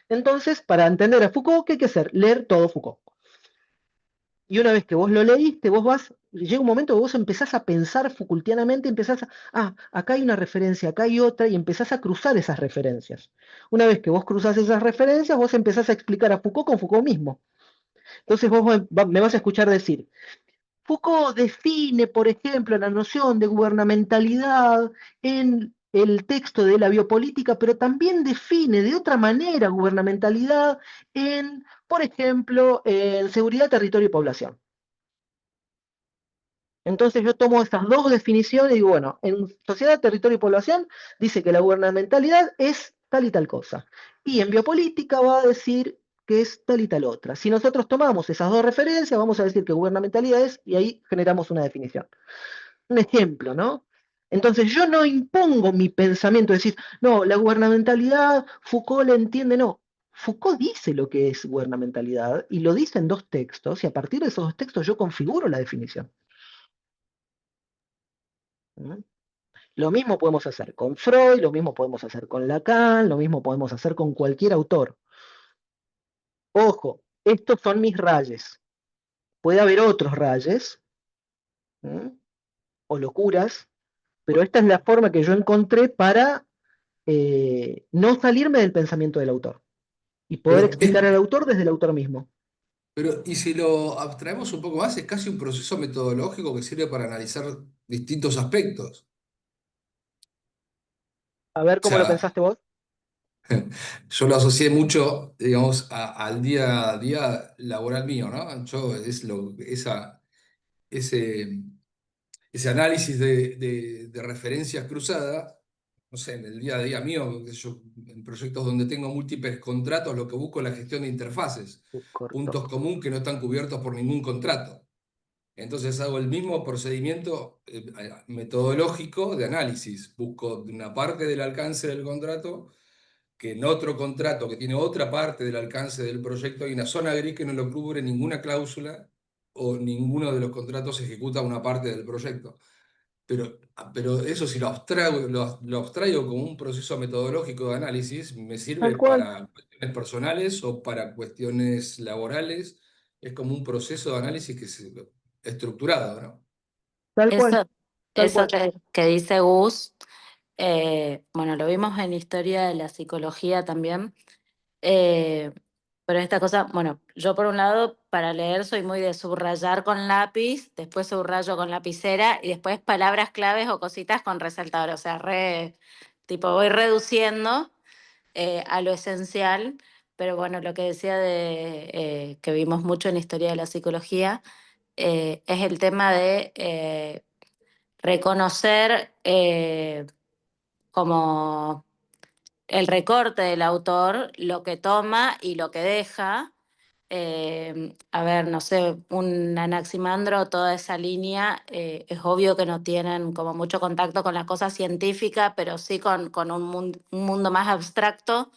Entonces, para entender a Foucault, ¿qué hay que hacer? Leer todo Foucault. Y una vez que vos lo leíste, llega un momento que vos empezás a pensar Foucaultianamente, acá hay una referencia, acá hay otra, y empezás a cruzar esas referencias. Una vez que vos cruzás esas referencias, vos empezás a explicar a Foucault con Foucault mismo. Entonces vos me vas a escuchar decir, Foucault define, por ejemplo, la noción de gubernamentalidad en el texto de la biopolítica, pero también define de otra manera gubernamentalidad en, por ejemplo, en seguridad, territorio y población. Entonces yo tomo estas dos definiciones y digo, bueno, en sociedad, territorio y población dice que la gubernamentalidad es tal y tal cosa. Y en biopolítica va a decir que es tal y tal otra. Si nosotros tomamos esas dos referencias, vamos a decir que gubernamentalidad es, y ahí generamos una definición. Un ejemplo, ¿no? Entonces yo no impongo mi pensamiento, decir, no, la gubernamentalidad, Foucault la entiende, no. Foucault dice lo que es gubernamentalidad y lo dice en dos textos, y a partir de esos dos textos yo configuro la definición. ¿Mm? Lo mismo podemos hacer con Freud, lo mismo podemos hacer con Lacan, lo mismo podemos hacer con cualquier autor. Ojo, estos son mis rayes. Puede haber otros rayes, ¿Mm? o locuras, pero esta es la forma que yo encontré para no salirme del pensamiento del autor y poder Pero, explicar al autor desde el autor mismo. pero, y si lo abstraemos un poco más, es casi un proceso metodológico que sirve para analizar distintos aspectos. A ver O cómo lo sea, pensaste vos. yo lo asocié mucho, digamos, al día a día laboral mío, ¿no? Yo ese, ese análisis de referencias cruzadas, no sé, en el día a día mío, qué sé yo, en proyectos donde tengo múltiples contratos, lo que busco es la gestión de interfaces, Se cortó. puntos comunes que no están cubiertos por ningún contrato. Entonces hago el mismo procedimiento metodológico de análisis. Busco una parte del alcance del contrato, que en otro contrato que tiene otra parte del alcance del proyecto hay una zona gris que no lo cubre ninguna cláusula o ninguno de los contratos ejecuta una parte del proyecto. Pero eso si lo abstraigo como un proceso metodológico de análisis, me sirve Tal cual, para cuestiones personales o para cuestiones laborales. Es como un proceso de análisis estructurado, ¿no? tal cual, Eso, tal eso cual. que dice Gus, bueno, lo vimos en historia de la psicología también. Eh, pero esta cosa, bueno, yo por un lado para leer soy muy de subrayar con lápiz, después subrayo con lapicera y después palabras claves o cositas con resaltador. O sea, tipo voy reduciendo a lo esencial, pero bueno, lo que decía de que vimos mucho en historia de la psicología es el tema de reconocer como el recorte del autor, lo que toma y lo que deja. A ver, no sé, un Anaximandro, toda esa línea, es obvio que no tienen como mucho contacto con la cosa científica, pero sí con un mundo más abstracto.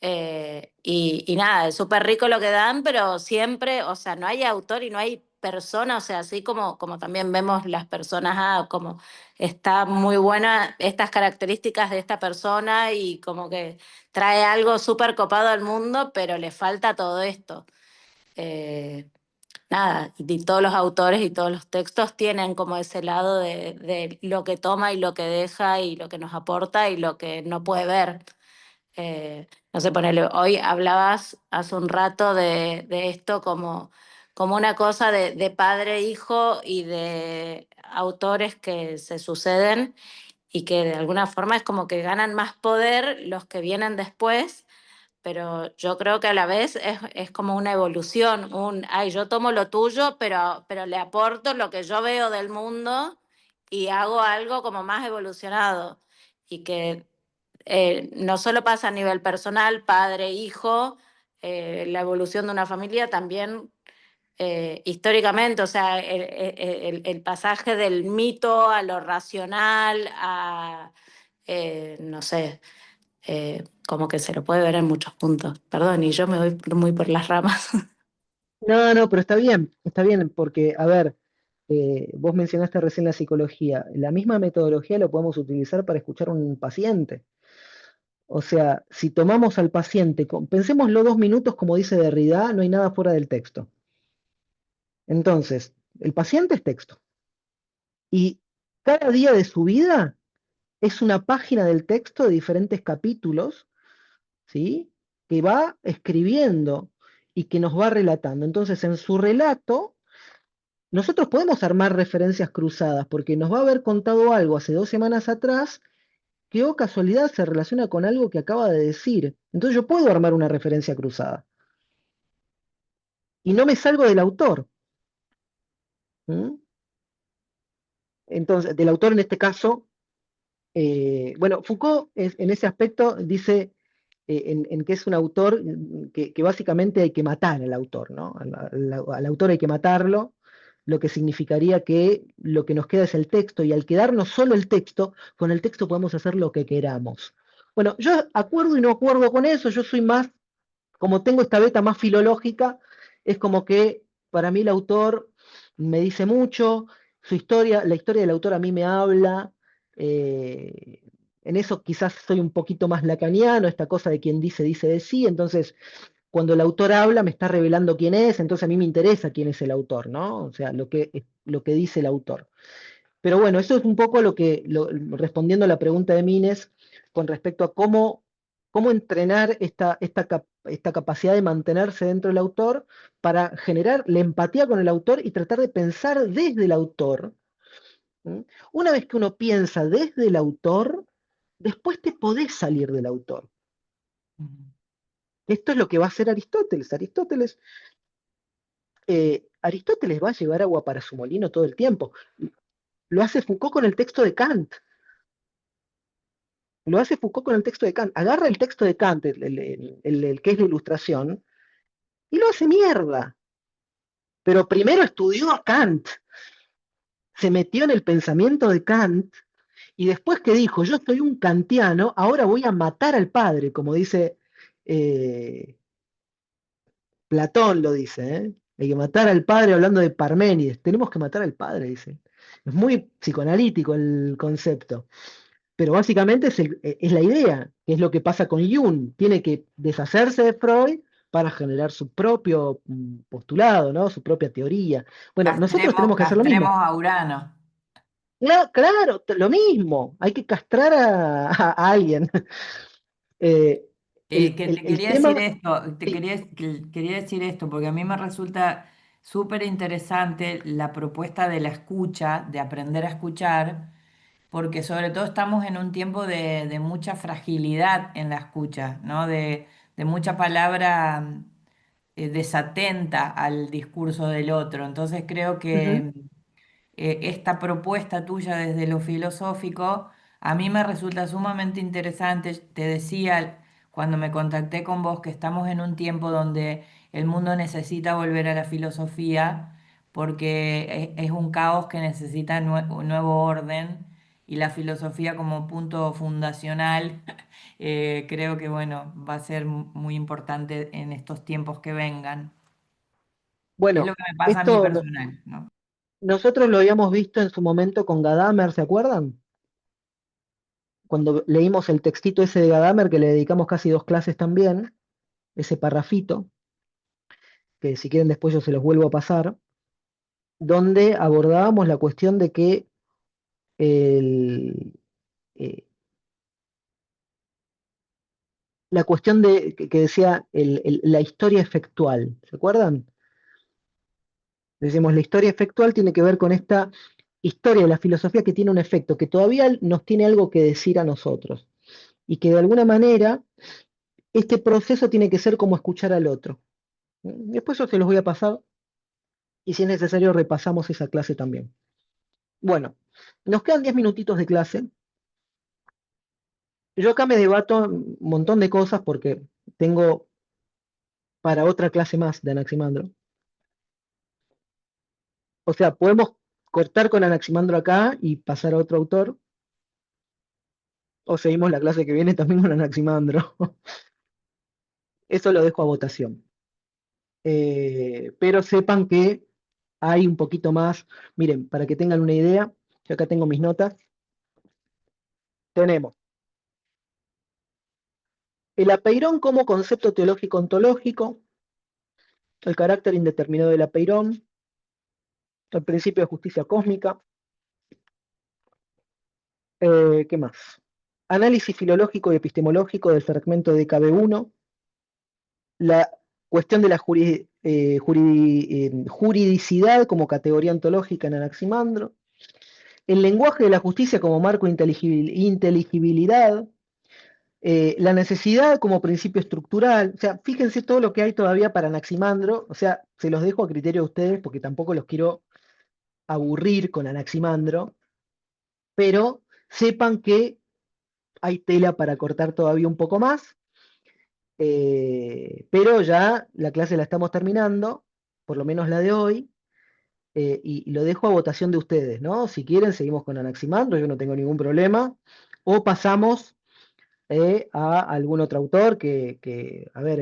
Y nada, es súper rico lo que dan, pero siempre, o sea, no hay autor y no hay persona, o sea, así como también vemos las personas, como está muy buena estas características de esta persona y como que trae algo súper copado al mundo, pero le falta todo esto. Eh, Nada, y todos los autores y todos los textos tienen como ese lado de lo que toma y lo que deja y lo que nos aporta y lo que no puede ver. No sé, ponele, hoy hablabas hace un rato de esto como una cosa de padre e hijo y de autores que se suceden y que de alguna forma es como que ganan más poder los que vienen después, pero yo creo que a la vez es como una evolución, ay, yo tomo lo tuyo, pero le aporto lo que yo veo del mundo y hago algo como más evolucionado y que no solo pasa a nivel personal, padre, hijo, la evolución de una familia también históricamente, o sea, el pasaje del mito a lo racional, no sé, como que se lo puede ver en muchos puntos. Perdón, y yo me voy muy por las ramas. No, no, pero está bien, porque, a ver, vos mencionaste recién la psicología. La misma metodología lo podemos utilizar para escuchar a un paciente. O sea, si tomamos al paciente, pensémoslo 2 minutos, como dice Derrida, no hay nada fuera del texto. Entonces, el paciente es texto. Y cada día de su vida es una página del texto de diferentes capítulos, ¿sí? Que va escribiendo y que nos va relatando. Entonces, en su relato, nosotros podemos armar referencias cruzadas, porque nos va a haber contado algo hace 2 semanas atrás que, oh casualidad, se relaciona con algo que acaba de decir. Entonces yo puedo armar una referencia cruzada. Y no me salgo del autor. ¿Mm? Entonces, del autor en este caso, bueno, Foucault en ese aspecto dice en que es un autor que básicamente hay que matar al autor, ¿no? Al autor hay que matarlo, lo que significaría que lo que nos queda es el texto, y al quedarnos solo el texto, con el texto podemos hacer lo que queramos. Bueno, yo acuerdo y no acuerdo con eso, yo soy más, como tengo esta beta más filológica, es como que para mí el autor me dice mucho, su historia, la historia del autor a mí me habla. eh, en eso quizás soy un poquito más lacaniano, esta cosa de quien dice de sí, entonces cuando el autor habla me está revelando quién es, entonces a mí me interesa quién es el autor, ¿no? O sea, lo que dice el autor. Pero bueno, eso es un poco respondiendo a la pregunta de Mines con respecto a cómo entrenar esta capacidad de mantenerse dentro del autor para generar la empatía con el autor y tratar de pensar desde el autor. ¿Mm? Una vez que uno piensa desde el autor, después te podés salir del autor. Esto es lo que va a hacer Aristóteles. Aristóteles va a llevar agua para su molino todo el tiempo. Lo hace Foucault con el texto de Kant. Lo hace Foucault con el texto de Kant. Agarra el texto de Kant, el que es la ilustración, y lo hace mierda. Pero primero estudió a Kant, se metió en el pensamiento de Kant, y después que dijo, yo soy un kantiano, ahora voy a matar al padre, como dice eh, Platón, lo dice, ¿eh? Hay que matar al padre hablando de Parménides. Tenemos que matar al padre, dice. Es muy psicoanalítico el concepto. Pero básicamente es la idea, que es lo que pasa con Jung. Tiene que deshacerse de Freud para generar su propio postulado, ¿no? Su propia teoría. Bueno, nosotros tenemos que hacer lo Castremos mismo. a Urano. Claro, lo mismo. Hay que castrar a alguien. Eh, Que te el quería decir tema. esto, Sí. quería decir esto, porque a mí me resulta súper interesante la propuesta de la escucha, de aprender a escuchar, porque sobre todo estamos en un tiempo de mucha fragilidad en la escucha, ¿no? De mucha palabra desatenta al discurso del otro. Entonces creo Ujú. que esta propuesta tuya desde lo filosófico a mí me resulta sumamente interesante. Te decía cuando me contacté con vos que estamos en un tiempo donde el mundo necesita volver a la filosofía porque es un caos que necesita un nuevo orden y la filosofía como punto fundacional creo que bueno, va a ser muy importante en estos tiempos que vengan. Es lo Bueno, que me pasa a mí esto personal, ¿no? nosotros lo habíamos visto en su momento con Gadamer, ¿se acuerdan? Cuando leímos el textito ese de Gadamer, que le dedicamos casi 2 clases también, ese parrafito, que si quieren después yo se los vuelvo a pasar, donde abordábamos la cuestión de que el, eh, la cuestión que decía la historia efectual, ¿se acuerdan? Decimos, la historia efectual tiene que ver con esta historia de la filosofía que tiene un efecto, que todavía nos tiene algo que decir a nosotros, y que de alguna manera este proceso tiene que ser como escuchar al otro. Después yo se los voy a pasar, y si es necesario repasamos esa clase también. Bueno, nos quedan 10 minutitos de clase. Yo acá me debato un montón de cosas porque tengo para otra clase más de Anaximandro. O sea, podemos cortar con Anaximandro acá y pasar a otro autor, o seguimos la clase que viene también con Anaximandro. Eso lo dejo a votación. Pero sepan que hay un poquito más. Miren, para que tengan una idea, yo acá tengo mis notas. Tenemos el apeirón como concepto teológico ontológico, el carácter indeterminado del apeirón, el principio de justicia cósmica. ¿Qué más? Análisis filológico y epistemológico del fragmento de KB1, la cuestión de la juridicidad como categoría ontológica en Anaximandro, el lenguaje de la justicia como marco de inteligibilidad, la necesidad como principio estructural. O sea, fíjense todo lo que hay todavía para Anaximandro. O sea, se los dejo a criterio de ustedes porque tampoco los quiero aburrir con Anaximandro, pero sepan que hay tela para cortar todavía un poco más. Pero ya la clase la estamos terminando, por lo menos la de hoy, y lo dejo a votación de ustedes, ¿no? Si quieren, seguimos con Anaximandro, yo no tengo ningún problema, o pasamos a algún otro autor a ver,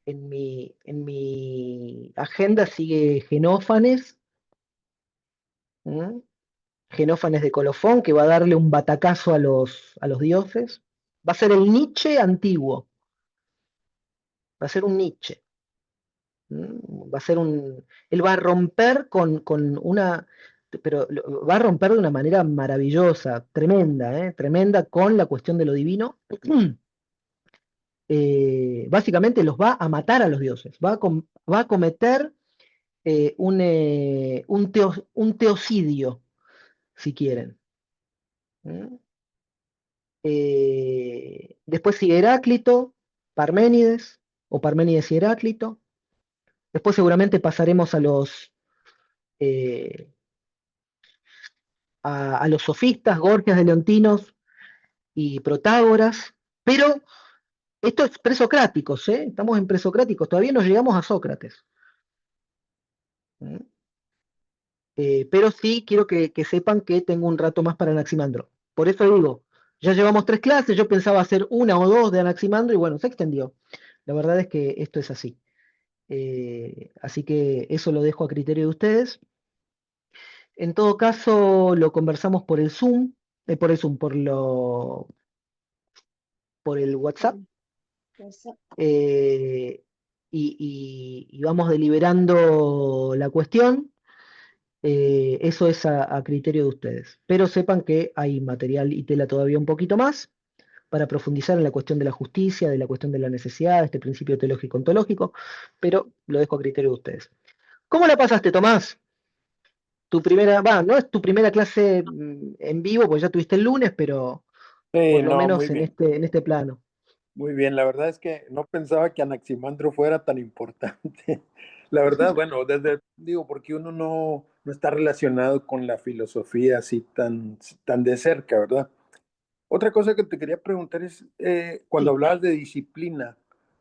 en mi agenda sigue Genófanes, ¿Mm? Genófanes de Colofón, que va a darle un batacazo a los dioses. Va a ser el Nietzsche antiguo. Va a ser un Nietzsche. Va a ser un. Él va a romper con una. Pero va a romper de una manera maravillosa, tremenda, tremenda con la cuestión de lo divino. Básicamente los va a matar a los dioses. Va a cometer un teocidio, si quieren. ¿Mm? Después sigue Heráclito, Parménides, o Parménides y Heráclito. Después seguramente pasaremos eh, a los sofistas, Gorgias de Leontinos y Protágoras. Pero esto es presocráticos, ¿eh? Estamos en presocráticos, todavía no llegamos a Sócrates. ¿Mm? Pero sí quiero que sepan que tengo un rato más para Anaximandro. Por eso digo, ya llevamos 3 clases, yo pensaba hacer 1 o 2 de Anaximandro y bueno, se extendió. La verdad es que esto es así. Así que eso lo dejo a criterio de ustedes. En todo caso, lo conversamos por el Zoom, por el WhatsApp, eh, y vamos deliberando la cuestión. Eso es a criterio de ustedes. Pero sepan que hay material y tela todavía un poquito más para profundizar en la cuestión de la justicia, de la cuestión de la necesidad, este principio teológico ontológico, pero lo dejo a criterio de ustedes. ¿Cómo la pasaste, Tomás? Tu primera, no es tu primera clase en vivo, pues ya tuviste el lunes, pero Sí, por lo no, menos en este plano. muy bien. La verdad es que no pensaba que Anaximandro fuera tan importante. La verdad, bueno, digo, porque uno no está relacionado con la filosofía así tan de cerca, ¿verdad? Otra cosa que te quería preguntar es, cuando Sí, hablabas de disciplina,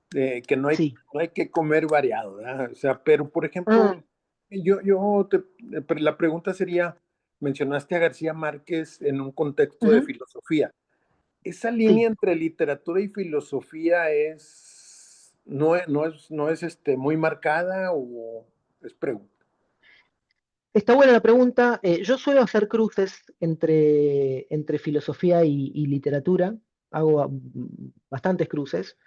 que sí. no hay que comer variado, ¿verdad? O sea, pero por ejemplo, Mm, la pregunta sería, mencionaste a García Márquez en un contexto de ujú, filosofía. Esa sí. línea entre literatura y filosofía no es muy marcada o es pregunta. Está buena la pregunta. Yo suelo hacer cruces entre filosofía y literatura. Hago bastantes cruces.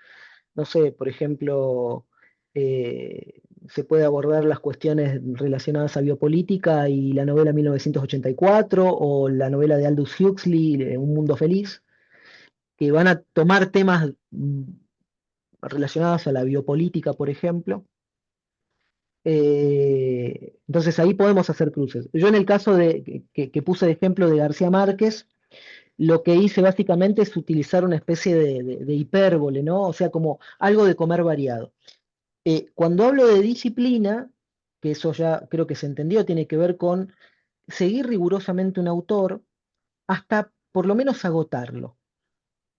No sé, por ejemplo, se puede abordar las cuestiones relacionadas a biopolítica y la novela 1984 o la novela de Aldous Huxley, Un Mundo Feliz, que van a tomar temas relacionados a la biopolítica, por ejemplo. Entonces ahí podemos hacer cruces. Yo en el caso que puse de ejemplo de García Márquez, lo que hice básicamente es utilizar una especie de hipérbole, ¿no? O sea, como algo de comer variado. Cuando hablo de disciplina, que eso ya creo que se entendió, tiene que ver con seguir rigurosamente un autor hasta por lo menos agotarlo.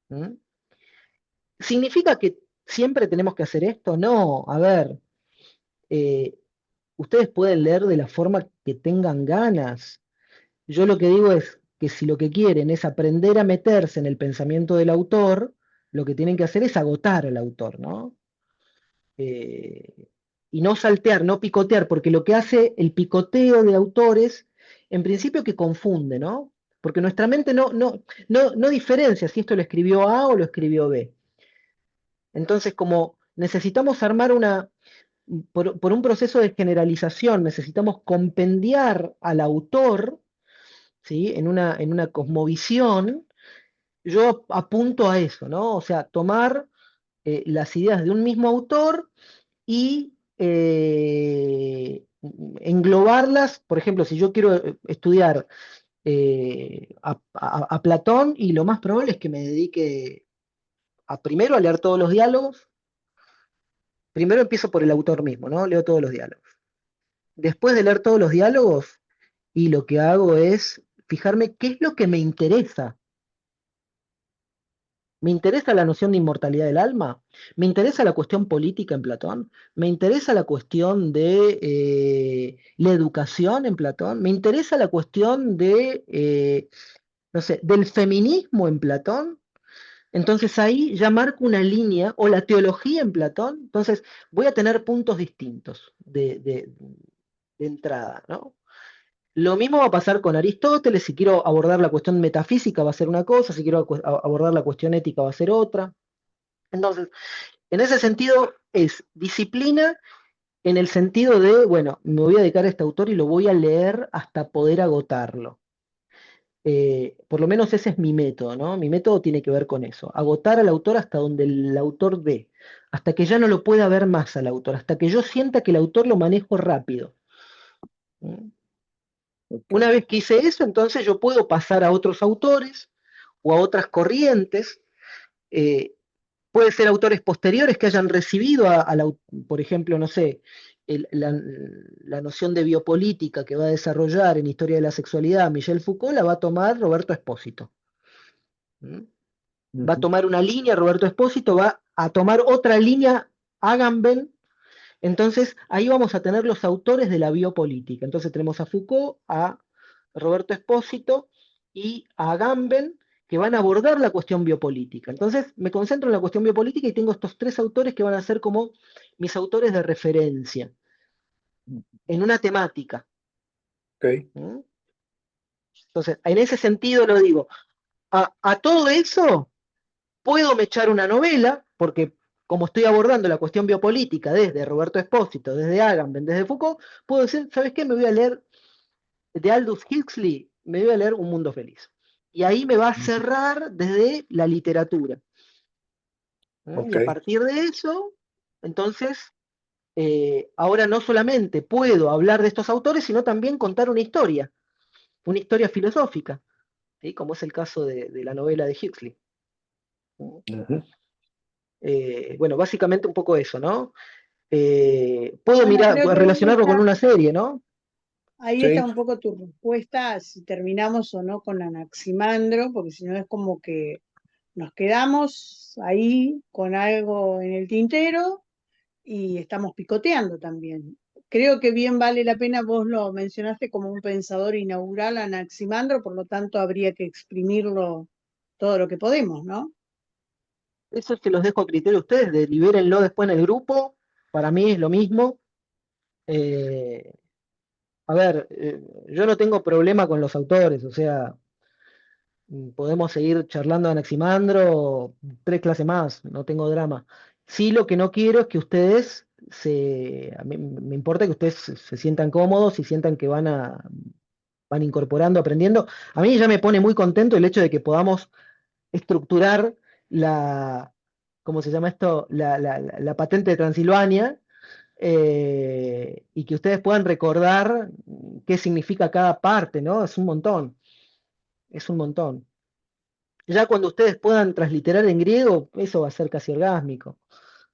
¿Mm? ¿Significa que siempre tenemos que hacer esto? No, a ver, eh, ustedes pueden leer de la forma que tengan ganas. Yo lo que digo es que si lo que quieren es aprender a meterse en el pensamiento del autor, lo que tienen que hacer es agotar al autor, ¿no? Eh, y no saltear, no picotear, porque lo que hace el picoteo de autores, en principio que confunde, ¿no? Porque nuestra mente no diferencia si esto lo escribió A o lo escribió B. Entonces, como necesitamos armar por un proceso de generalización, necesitamos compendiar al autor, ¿sí? En una cosmovisión, yo apunto a eso, ¿no? O sea, tomar las ideas de un mismo autor y englobarlas. Por ejemplo, si yo quiero estudiar a Platón, y lo más probable es que me dedique primero a leer todos los diálogos. Primero empiezo por el autor mismo, ¿no? Leo todos los diálogos. Después de leer todos los diálogos, y lo que hago es fijarme qué es lo que me interesa. ¿Me interesa la noción de inmortalidad del alma? ¿Me interesa la cuestión política en Platón? ¿Me interesa la cuestión de la educación en Platón? ¿Me interesa la cuestión no sé, del feminismo en Platón? Entonces ahí ya marco una línea, o la teología en Platón. Entonces voy a tener puntos distintos de entrada, ¿no? Lo mismo va a pasar con Aristóteles. Si quiero abordar la cuestión metafísica va a ser una cosa, si quiero abordar la cuestión ética va a ser otra. Entonces, en ese sentido es disciplina en el sentido de, bueno, me voy a dedicar a este autor y lo voy a leer hasta poder agotarlo. Por lo menos ese es mi método, ¿no? Mi método tiene que ver con eso, agotar al autor hasta donde el autor dé, hasta que ya no lo pueda ver más al autor, hasta que yo sienta que el autor lo manejo rápido. ¿Mm? Una vez que hice eso, entonces yo puedo pasar a otros autores o a otras corrientes. eh, Puede ser autores posteriores que hayan recibido, por ejemplo, no sé, la noción de biopolítica que va a desarrollar en Historia de la Sexualidad Michel Foucault, la va a tomar Roberto Espósito. ¿Mm? Va a tomar una línea Roberto Espósito, va a tomar otra línea Agamben. Entonces, ahí vamos a tener los autores de la biopolítica. Entonces tenemos a Foucault, a Roberto Espósito y a Agamben, que van a abordar la cuestión biopolítica. Entonces, me concentro en la cuestión biopolítica y tengo estos tres autores que van a ser como mis autores de referencia en una temática. Ok. ¿Mm? Entonces, en ese sentido lo digo. A todo eso puedo me echar una novela, porque como estoy abordando la cuestión biopolítica desde Roberto Espósito, desde Agamben, desde Foucault, puedo decir, ¿sabes qué? Me voy a leer de Aldous Huxley, me voy a leer Un Mundo Feliz. Y ahí me va a cerrar desde la literatura. Y a Ok. partir de eso, entonces, ahora no solamente puedo hablar de estos autores, sino también contar una historia filosófica, ¿sí? Como es el caso de la novela de Huxley. Ujú. Bueno, básicamente un poco eso, ¿no? Puedo Bueno, mirar, creo que relacionarlo con una serie, ¿no? ahí está Sí. un poco tu respuesta, si terminamos o no con Anaximandro, porque si no es como que nos quedamos ahí con algo en el tintero y estamos picoteando también. Creo que bien vale la pena, vos lo mencionaste como un pensador inaugural, Anaximandro, por lo tanto habría que exprimirlo todo lo que podemos, ¿no? Eso es que los dejo a criterio de ustedes, delibérenlo después en el grupo, para mí es lo mismo. Eh, a ver, yo no tengo problema con los autores, o sea, podemos seguir charlando de Anaximandro 3 clases más, no tengo drama. Sí, lo que no quiero es que ustedes a mí me importa que ustedes se sientan cómodos y sientan que van incorporando, aprendiendo. A mí ya me pone muy contento el hecho de que podamos estructurar ¿cómo se llama esto? La patente de Transilvania, y que ustedes puedan recordar qué significa cada parte, ¿no? Es un montón, es un montón. Ya cuando ustedes puedan transliterar en griego, eso va a ser casi orgásmico.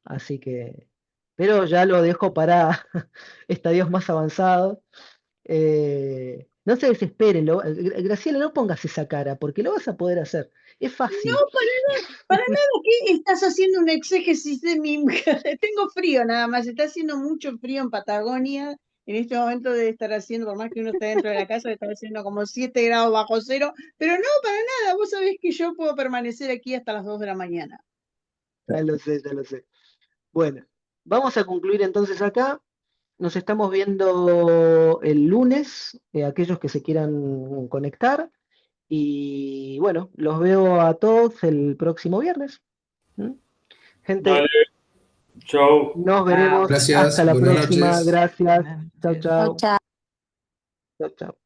Así que, pero ya lo dejo para estadios más avanzados. No se desesperen, Graciela, no pongas esa cara, porque lo vas a poder hacer. Es No, fácil. para nada, ¿qué estás haciendo un exégesis de mi... Tengo frío nada más, está haciendo mucho frío en Patagonia. En este momento debe estar haciendo, por más que uno esté dentro de la casa, debe estar haciendo como 7 grados bajo cero, pero no, para nada, vos sabés que yo puedo permanecer aquí hasta las 2 de la mañana. Ya lo sé, ya lo sé. Bueno, vamos a concluir entonces acá. Nos estamos viendo el lunes, aquellos que se quieran conectar. Y bueno, los veo a todos el próximo viernes. ¿Mm? Gente, Dale, chau. nos Chao. veremos hasta Gracias, la buenas próxima. noches. Gracias. Buenas Chao, noches. Chau, chao. chau. Chao, chao.